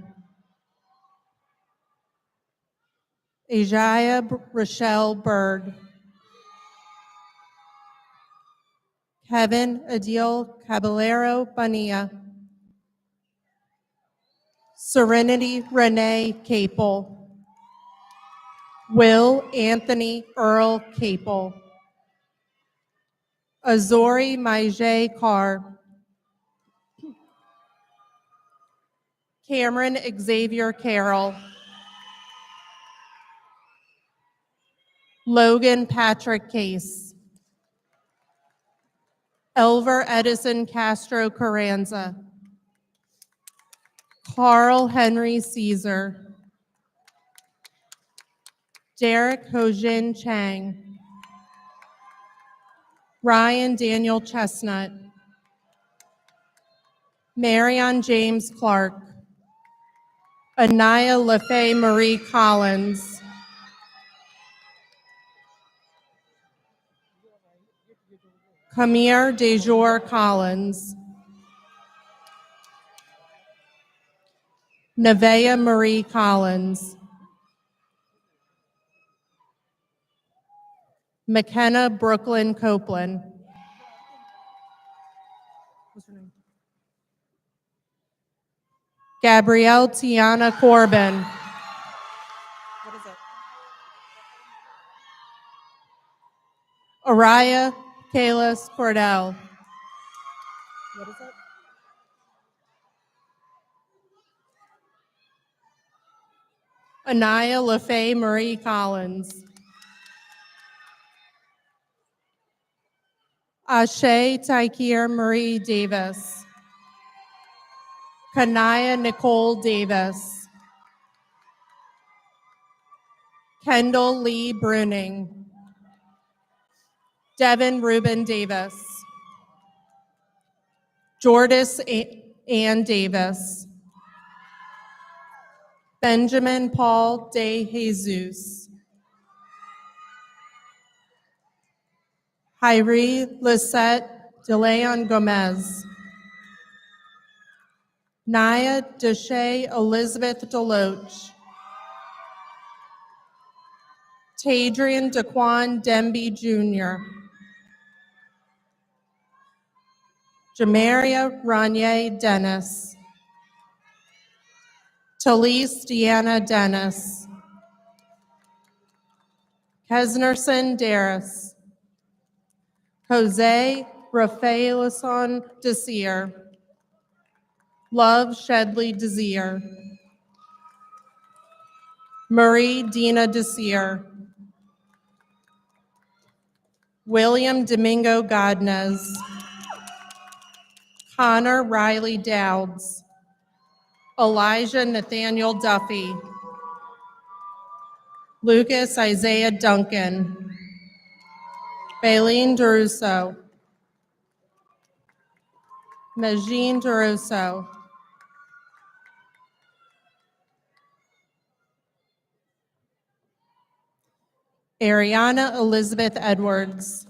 Ajaya Rochelle Berg. Kevin Adil Caballero Bonilla. Serenity Renee Capel. Will Anthony Earl Capel. Azori Maije Carr. Cameron Xavier Carroll. Logan Patrick Case. Elver Edison Castro Carranza. Carl Henry Caesar. Derek Hojin Chang. Ryan Daniel Chestnut. Marion James Clark. Anaya LaFay Marie Collins. Kamir Dejour Collins. Nevaeh Marie Collins. McKenna Brooklyn Copeland. Gabrielle Tiana Corbin. Araya Kalis Cordell. Anaya LaFay Marie Collins. Ashe Taikir Marie Davis. Kanaya Nicole Davis. Kendall Lee Bruning. Devin Reuben Davis. Jordis Ann Davis. Benjamin Paul De Jesus. Hyrie Lisette DeLeon Gomez. Naya Deshay Elizabeth Deloach. Tadrian Daquan Demby Jr. Jamaria Ranier Dennis. Talise Deanna Dennis. Kesnerson Darris. Jose Rafaelson Desir. Love Shedley Desir. Marie Dina Desir. William Domingo Godnez. Connor Riley Dowds. Elijah Nathaniel Duffy. Lucas Isaiah Duncan. Baleen DeRusso. Majin DeRusso. Ariana Elizabeth Edwards.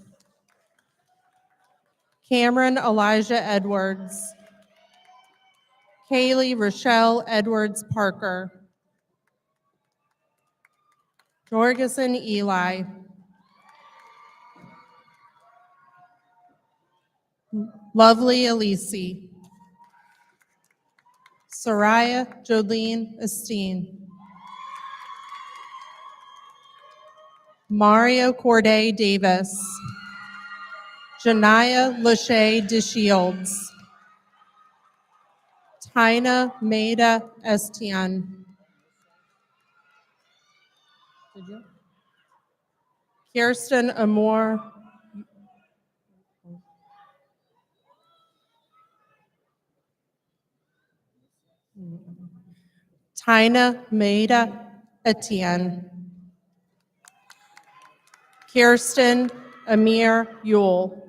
Cameron Elijah Edwards. Kaylee Rochelle Edwards Parker. Jorgensen Eli. Lovely Elisi. Soraya Jolene Esteen. Mario Corday Davis. Janaya Lachey DeShields. Tina Maida Estienne. Kirsten Amor. Tina Maida Etienne. Kirsten Amir Yule.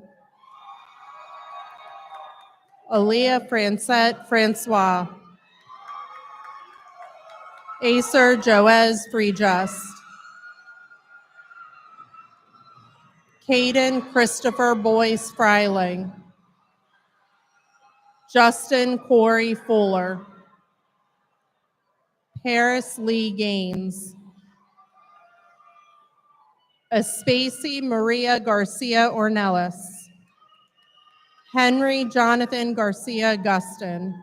Aaliyah Francette Francois. Acer Joez Freejust. Caden Christopher Boyce Freiling. Justin Corey Fuller. Paris Lee Gaines. Aspacey Maria Garcia Ornelas. Henry Jonathan Garcia Gustin.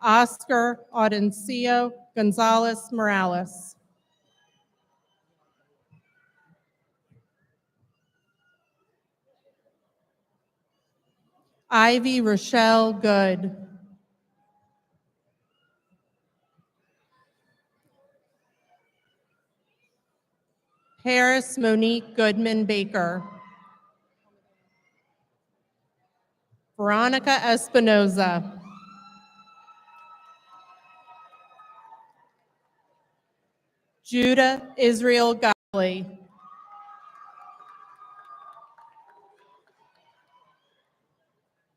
Oscar Audencio Gonzalez Morales. Ivy Rochelle Good. Harris Monique Goodman Baker. Veronica Espinoza. Judah Israel Godley.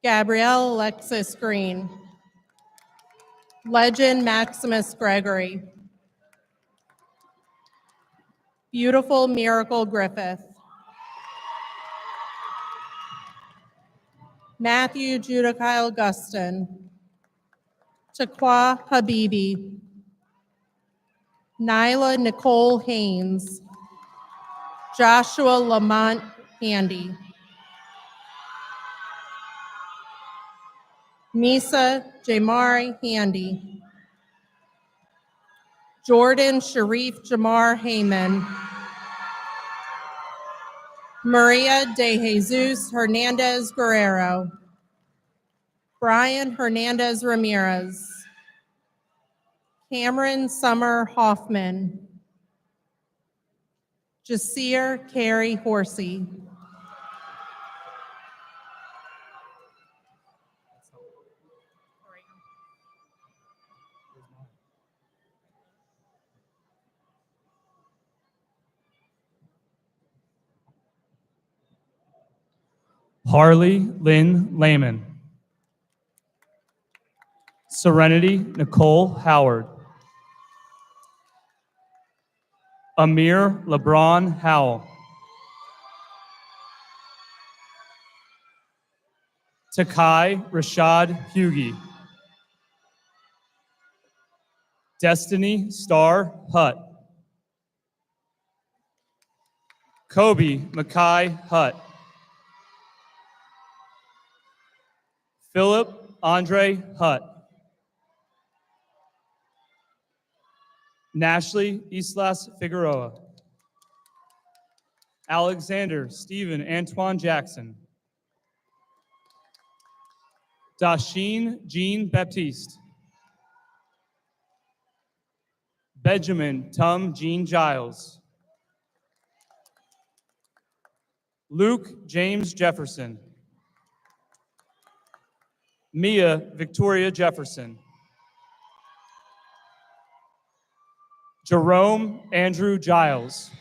Gabrielle Alexis Green. Legend Maximus Gregory. Beautiful Miracle Griffith. Matthew Judah Kyle Gustin. Taqua Habibi. Nyla Nicole Haynes. Joshua Lamont Handy. Misa Jamari Handy. Jordan Sharif Jamar Heyman. Maria de Jesus Hernandez Guerrero. Brian Hernandez Ramirez. Cameron Summer Hoffman. Jasir Carey Horsey. Harley Lynn Lehman. Serenity Nicole Howard. Amir LeBron Howell. Takai Rashad Hughie. Destiny Star Hutt. Kobe Mackay Hutt. Philip Andre Hutt. Nashley Islas Figueroa. Alexander Stephen Antoine Jackson. Dasheen Jean Baptiste. Benjamin Tum Jean Giles. Luke James Jefferson. Mia Victoria Jefferson. Jerome Andrew Giles.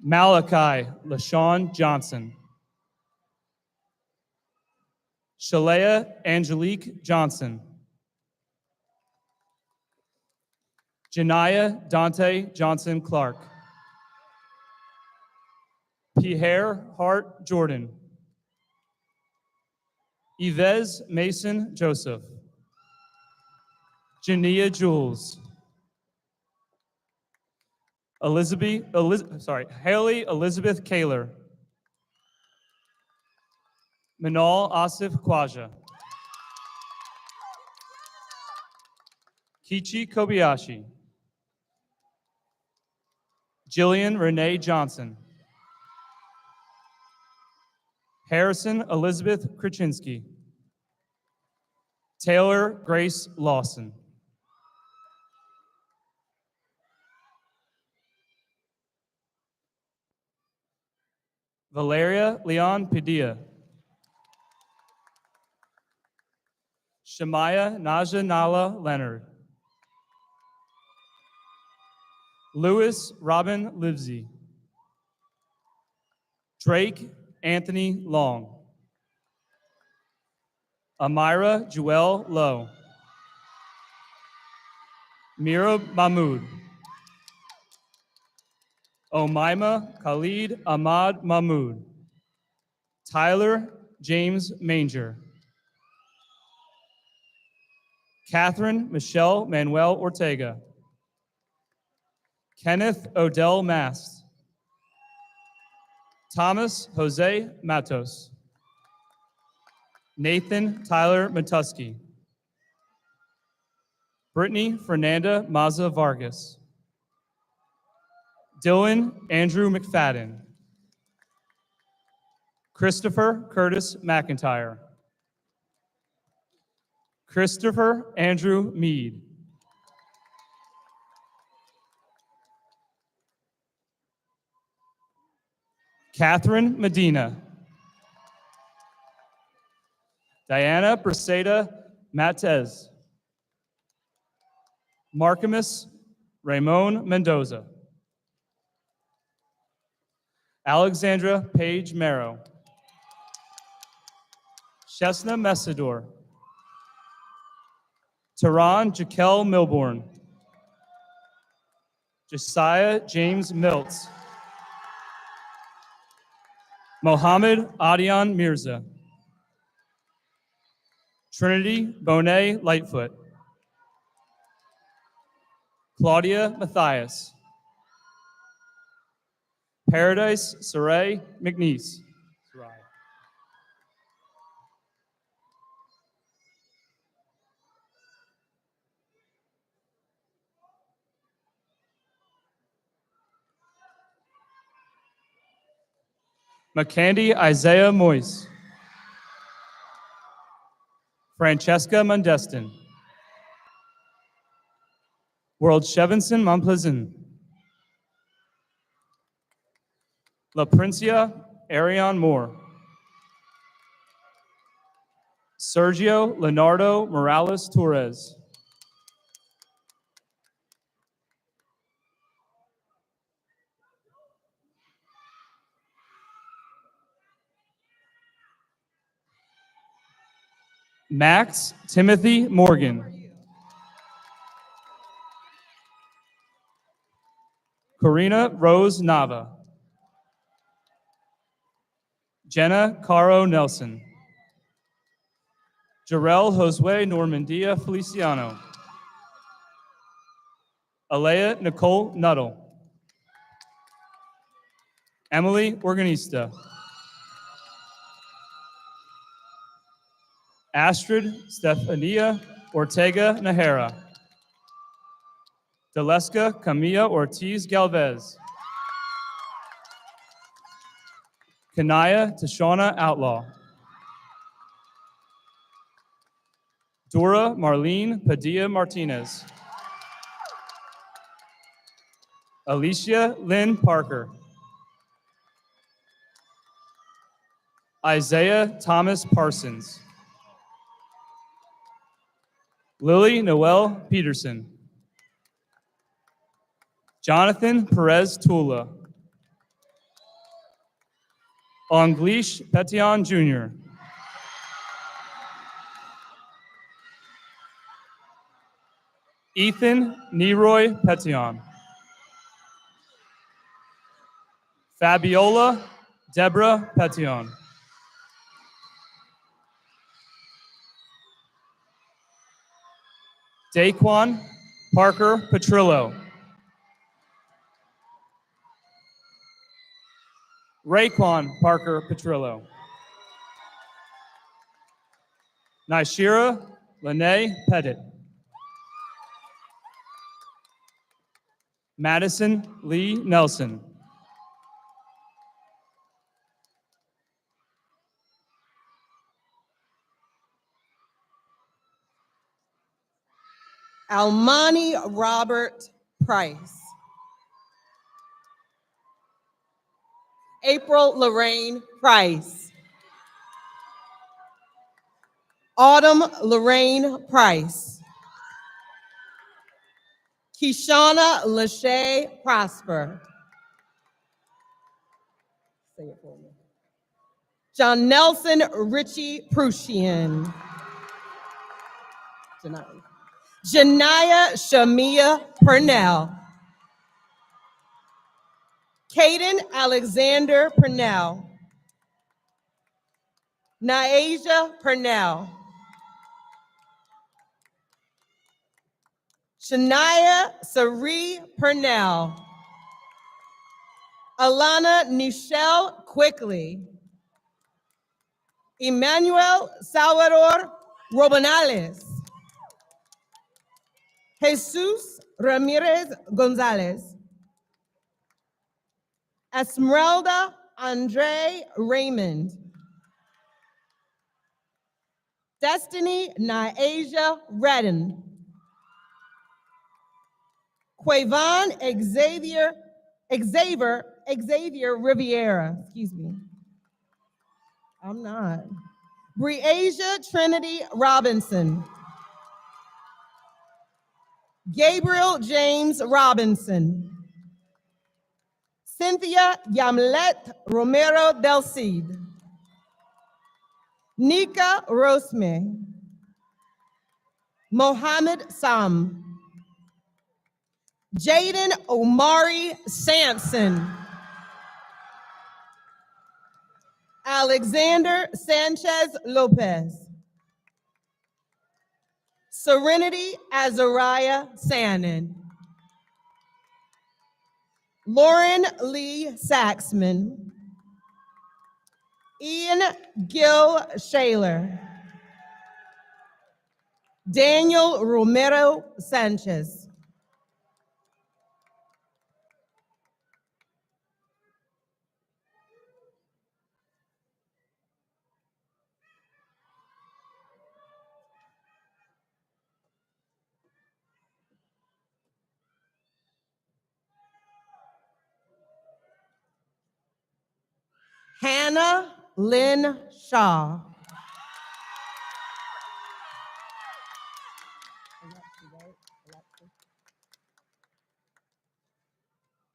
Malachi LaShawn Johnson. Shalea Angelique Johnson. Janiyah Dante Johnson Clark. Pierre Hart Jordan. Yves Mason Joseph. Jania Jules. Haley Elizabeth Kaler. Manal Asif Kwaja. Kichi Kobayashi. Jillian Renee Johnson. Harrison Elizabeth Kraczynski. Taylor Grace Lawson. Valeria Leon Padilla. Shemaya Naja Nala Leonard. Louis Robin Livesey. Drake Anthony Long. Amira Joelle Lowe. Mira Mahmood. Omaima Khalid Ahmad Mahmood. Tyler James Manger. Catherine Michelle Manuel Ortega. Kenneth Odell Mast. Thomas Jose Matos. Nathan Tyler Matusky. Brittany Fernanda Maza Vargas. Dylan Andrew McFadden. Christopher Curtis McIntyre. Christopher Andrew Mead. Catherine Medina. Diana Briseda Matez. Marcamus Ramon Mendoza. Alexandra Page Merrow. Shesna Messidor. Tehran Jaquel Milborn. Josiah James Miltz. Mohammed Adian Mirza. Trinity Bonet Lightfoot. Claudia Matthias. Paradise Saray McNeese. Mackendy Isaiah Moyes. Francesca Mundestin. World Chevinson Monplezin. La Princia Arion Moore. Sergio Leonardo Morales Torres. Max Timothy Morgan. Corina Rose Nava. Jenna Caro Nelson. Jarrell Josue Normandia Feliciano. Alea Nicole Nuttall. Emily Organista. Astrid Stefania Ortega Nahara. Deleska Camilla Ortiz Galvez. Kanaya Tashana Outlaw. Dora Marlene Padilla Martinez. Alicia Lynn Parker. Isaiah Thomas Parsons. Lily Noel Peterson. Jonathan Perez Tula. Anglish Petion Jr. Ethan Neroy Petion. Fabiola Deborah Petion. Daquan Parker Petrillo. Raekwon Parker Petrillo. Nishira Lene Pettit. Madison Lee Nelson. Almani Robert Price. April Lorraine Price. Autumn Lorraine Price. Keshana Lachey Prosper. Say it for me. John Nelson Richie Prussian. Janiyah Shamia Purnell. Caden Alexander Purnell. Naasia Purnell. Shania Sari Purnell. Alana Nichelle Quickly. Emmanuel Salvador Robonales. Jesus Ramirez Gonzalez. Esmeralda Andre Raymond. Destiny Nyasia Redden. Quavon Xavier Riviera, excuse me. I'm not. Breasia Trinity Robinson. Gabriel James Robinson. Cynthia Yamlet Romero Del Cid. Nika Rosme. Mohammed Sam. Jaden Omari Sampson. Alexander Sanchez Lopez. Serenity Azariah Sannon. Lauren Lee Saxman. Ian Gil Shaler. Daniel Romero Sanchez. Hannah Lynn Shaw.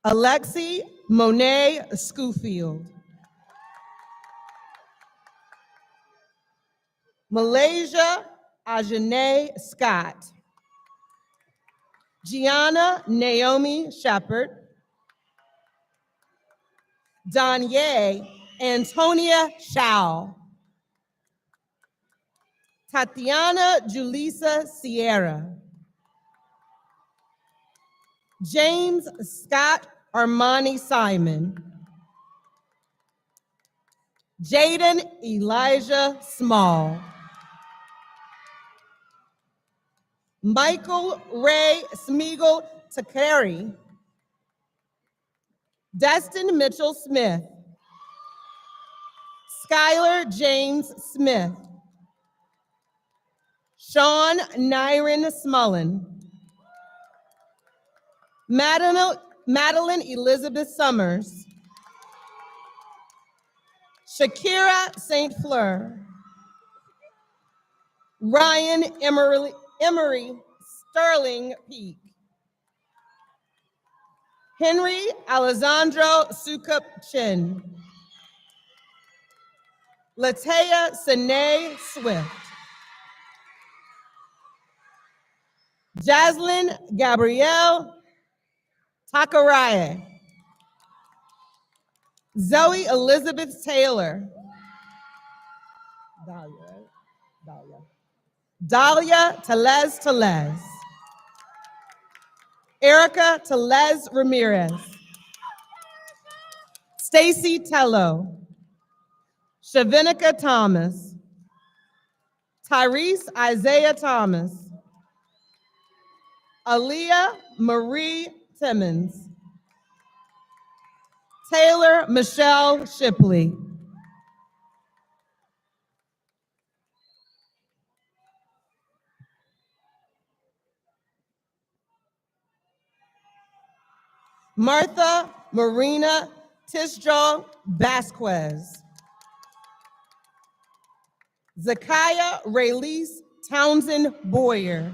Alexi Monet Schofield. Malaysia Ajane Scott. Gianna Naomi Shepard. Danye Antonia Shao. Tatiana Julissa Sierra. James Scott Armani Simon. Jaden Elijah Small. Michael Ray Smeagol Takeri. Destin Mitchell Smith. Skylar James Smith. Sean Nyron Smullen. Madeline Elizabeth Summers. Shakira St. Fleur. Ryan Emery Sterling Peak. Henry Alessandro Sukup Chin. Latea Sine Swift. Jaslyn Gabrielle Takaraye. Zoe Elizabeth Taylor. Dahlia Telez. Erica Telez Ramirez. Stacy Tello. Shavinica Thomas. Tyrese Isaiah Thomas. Aaliyah Marie Timmons. Taylor Michelle Shipley. Martha Marina Tisjaw Vasquez. Zakiah Raylease Townsend Boyer.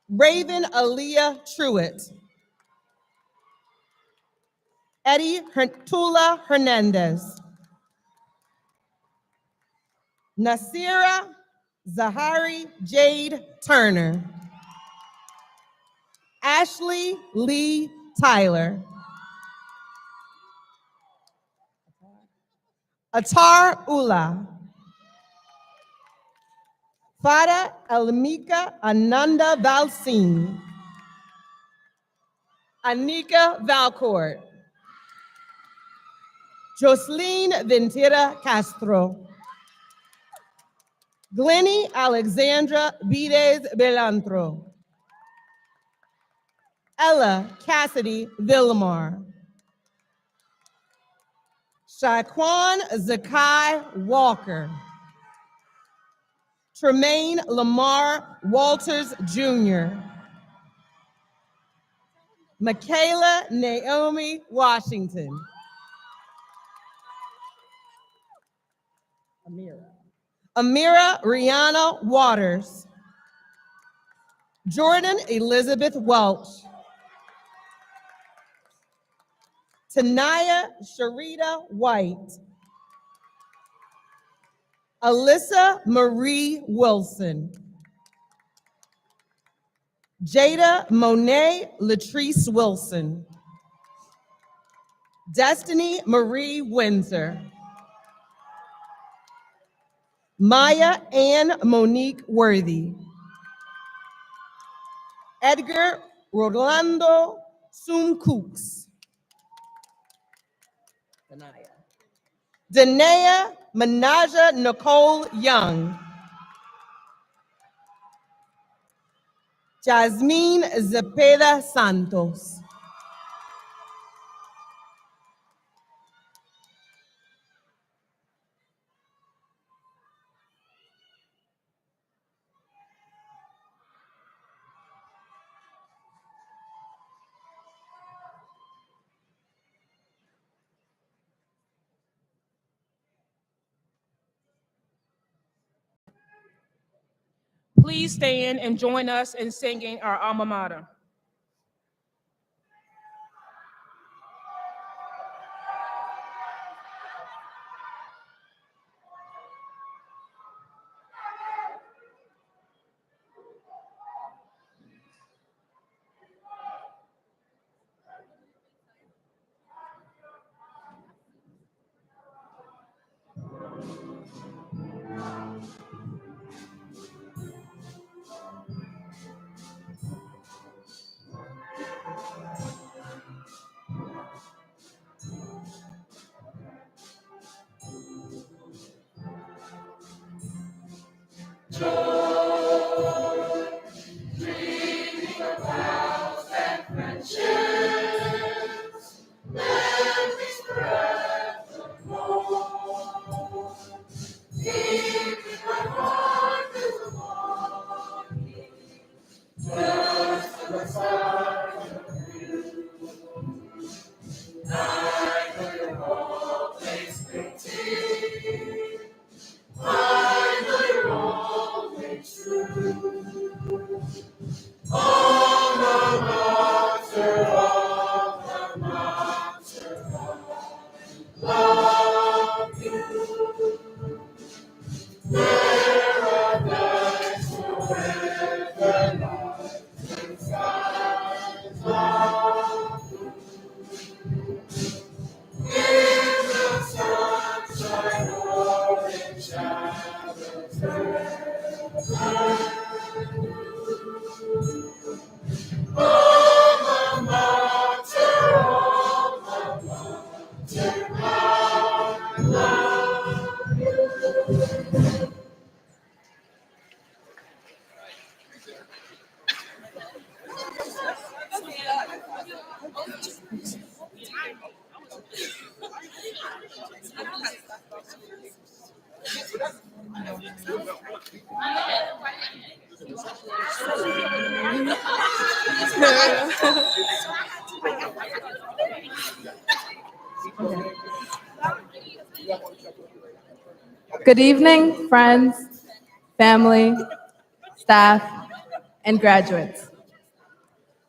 Raven Aaliyah Truitt. Eddie Tula Hernandez. Nasira Zahari Jade Turner. Ashley Lee Tyler. Atar Ula. Fada Elmika Ananda Valsine. Anika Valcourt. Jocelyn Ventura Castro. Glennie Alexandra Vides Belantro. Ella Cassidy Villamar. Shaquan Zakai Walker. Tremaine Lamar Walters Jr. Michaela Naomi Washington. Amira Rihanna Waters. Jordan Elizabeth Welch. Tanaya Sharita White. Alyssa Marie Wilson. Jada Monet Latrice Wilson. Destiny Marie Windsor. Maya Ann Monique Worthy. Edgar Rolando Sumcooks. Danae Manaja Nicole Young. Jasmine Zepeda Santos. Please stand and join us in singing our alma mater. Good evening, friends, family, staff, and graduates.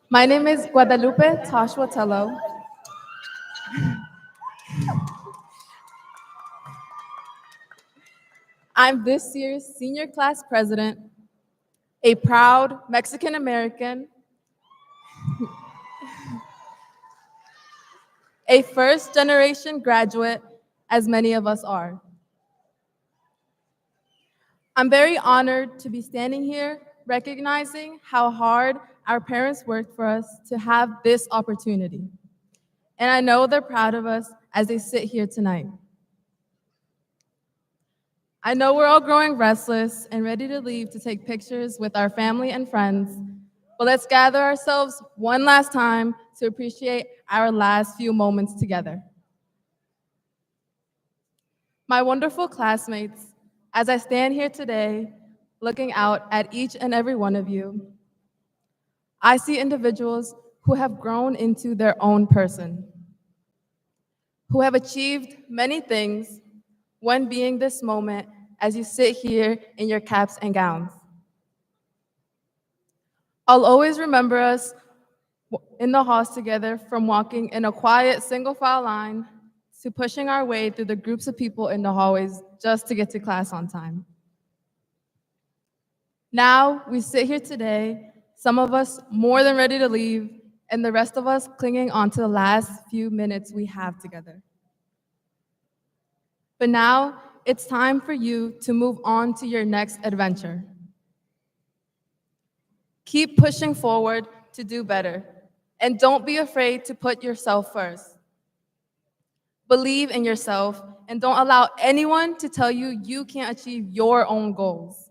My name is Guadalupe Tashwatello. I'm this year's senior class president, a proud Mexican American, a first generation graduate, as many of us are. I'm very honored to be standing here recognizing how hard our parents worked for us to have this opportunity. and I know they're proud of us as they sit here tonight. I know we're all growing restless and ready to leave to take pictures with our family and friends, but let's gather ourselves one last time to appreciate our last few moments together. My wonderful classmates, as I stand here today, looking out at each and every one of you, I see individuals who have grown into their own person, who have achieved many things, one being this moment as you sit here in your caps and gowns. I'll always remember us in the halls together, from walking in a quiet single file line to pushing our way through the groups of people in the hallways just to get to class on time. Now we sit here today, some of us more than ready to leave, and the rest of us clinging on to the last few minutes we have together. But now it's time for you to move on to your next adventure. Keep pushing forward to do better, and don't be afraid to put yourself first. Believe in yourself and don't allow anyone to tell you you can't achieve your own goals.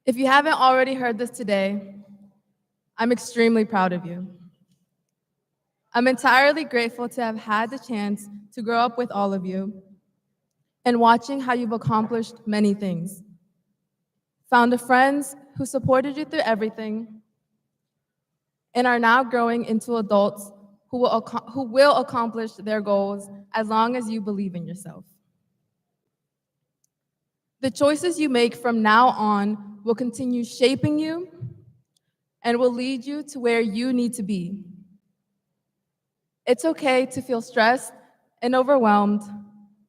If you haven't already heard this today, I'm extremely proud of you. I'm entirely grateful to have had the chance to grow up with all of you and watching how you've accomplished many things. Found friends who supported you through everything and are now growing into adults who will accomplish their goals as long as you believe in yourself. The choices you make from now on will continue shaping you and will lead you to where you need to be. It's okay to feel stressed and overwhelmed,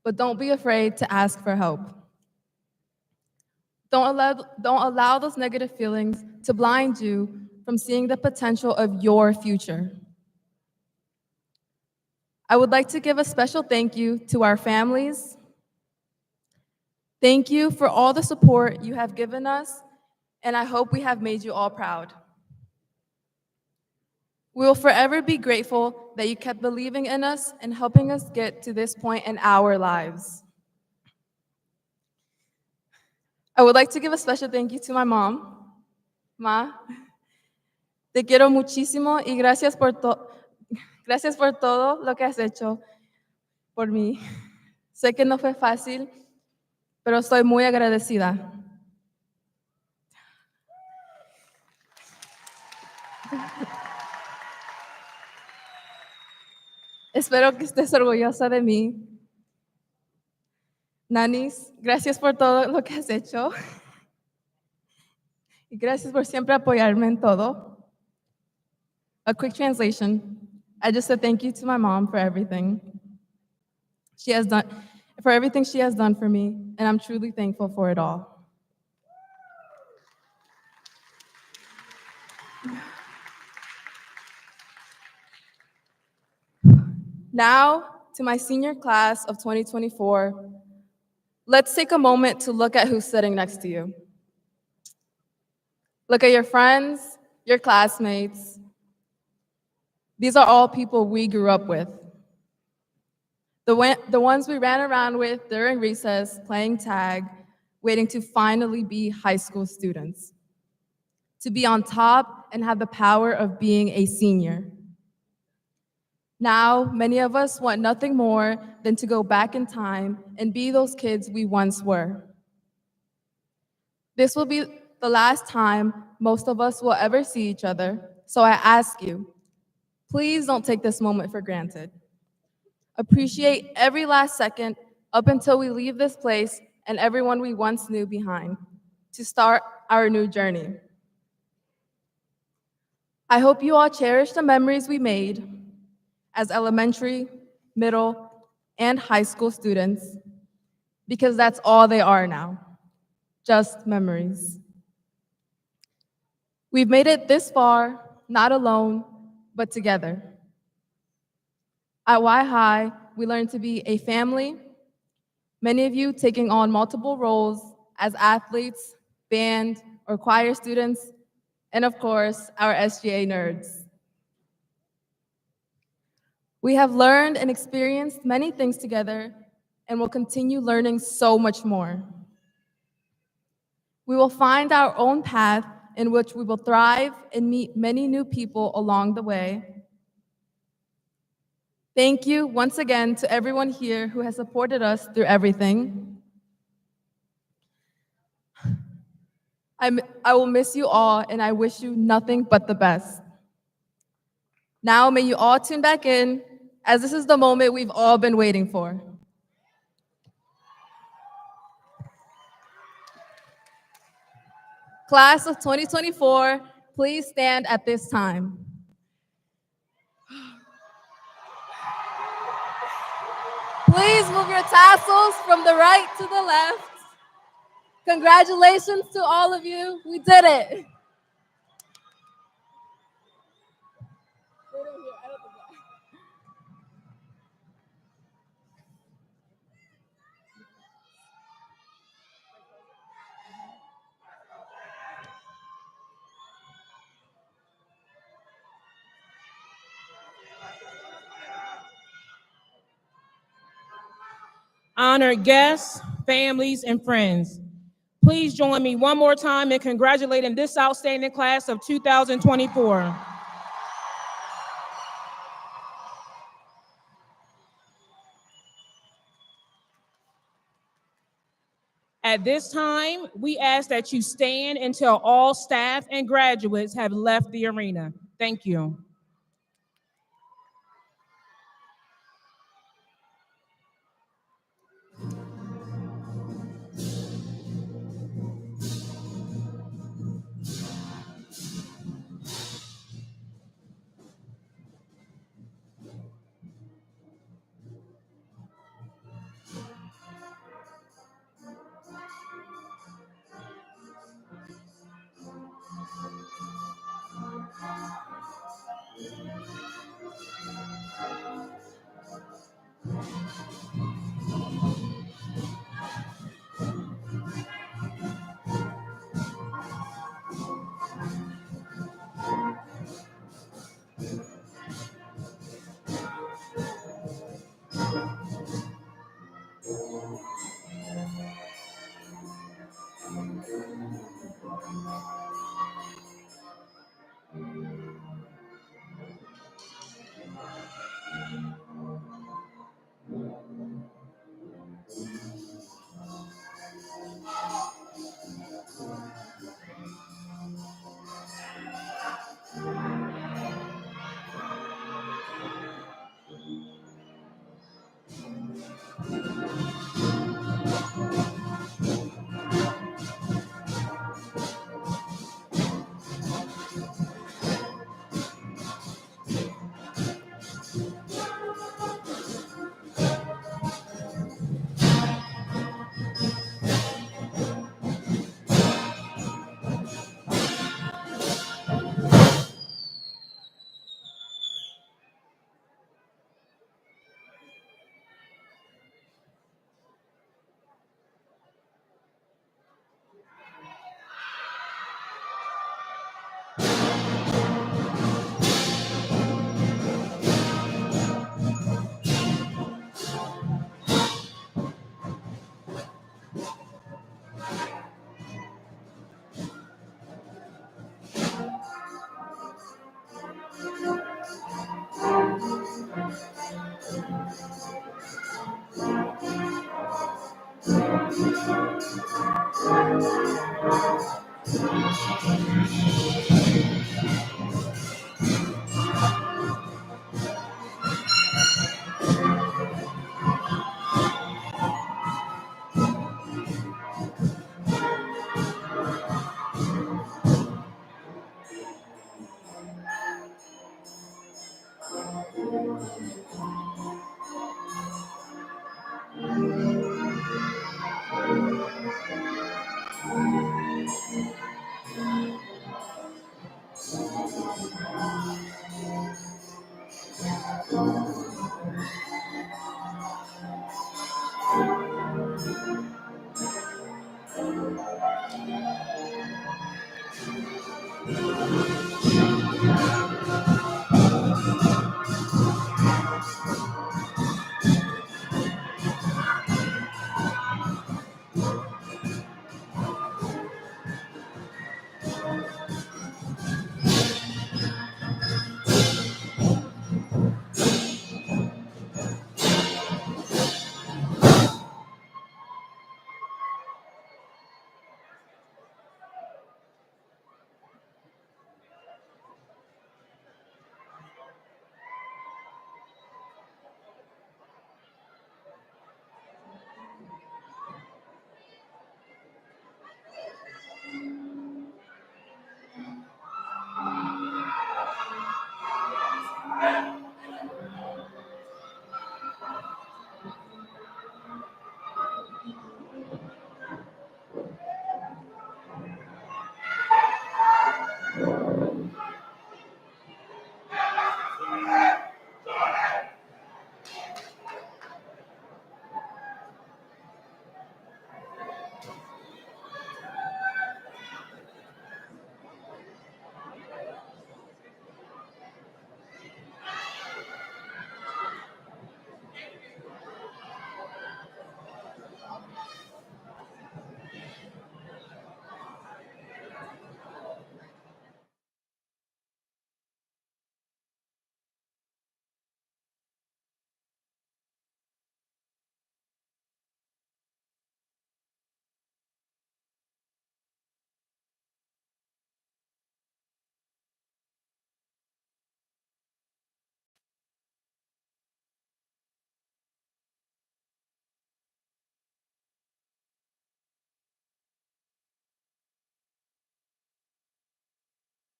but don't be afraid to ask for help. Don't allow those negative feelings to blind you from seeing the potential of your future. I would like to give a special thank you to our families. Thank you for all the support you have given us, and I hope we have made you all proud. We will forever be grateful that you kept believing in us and helping us get to this point in our lives. I would like to give a special thank you to my mom. Ma, te quiero muchísimo y gracias por todo lo que has hecho por mí. Sé que no fue fácil, pero estoy muy agradecida. Espero que estés orgullosa de mí. Nanis, gracias por todo lo que has hecho. Y gracias por siempre apoyarme en todo. A quick translation. I just said thank you to my mom for everything she has done, for everything she has done for me, and I'm truly thankful for it all. Now, to my senior class of 2024, let's take a moment to look at who's sitting next to you. Look at your friends, your classmates. These are all people we grew up with. The ones we ran around with during recess, playing tag, waiting to finally be high school students. To be on top and have the power of being a senior. Now, many of us want nothing more than to go back in time and be those kids we once were. This will be the last time most of us will ever see each other, so I ask you, please don't take this moment for granted. Appreciate every last second up until we leave this place and everyone we once knew behind to start our new journey. I hope you all cherish the memories we made as elementary, middle, and high school students, because that's all they are now, just memories. We've made it this far, not alone, but together. At Y High, we learned to be a family, many of you taking on multiple roles as athletes, band, or choir students, and of course, our SGA nerds. We have learned and experienced many things together and will continue learning so much more. We will find our own path in which we will thrive and meet many new people along the way. Thank you once again to everyone here who has supported us through everything. I will miss you all, and I wish you nothing but the best. Now, may you all tune back in, as this is the moment we've all been waiting for. Class of 2024, please stand at this time. Please move your tassels from the right to the left. Congratulations to all of you. We did it. Honored guests, families, and friends, please join me one more time in congratulating this outstanding class of 2024. At this time, we ask that you stand until all staff and graduates have left the arena. Thank you.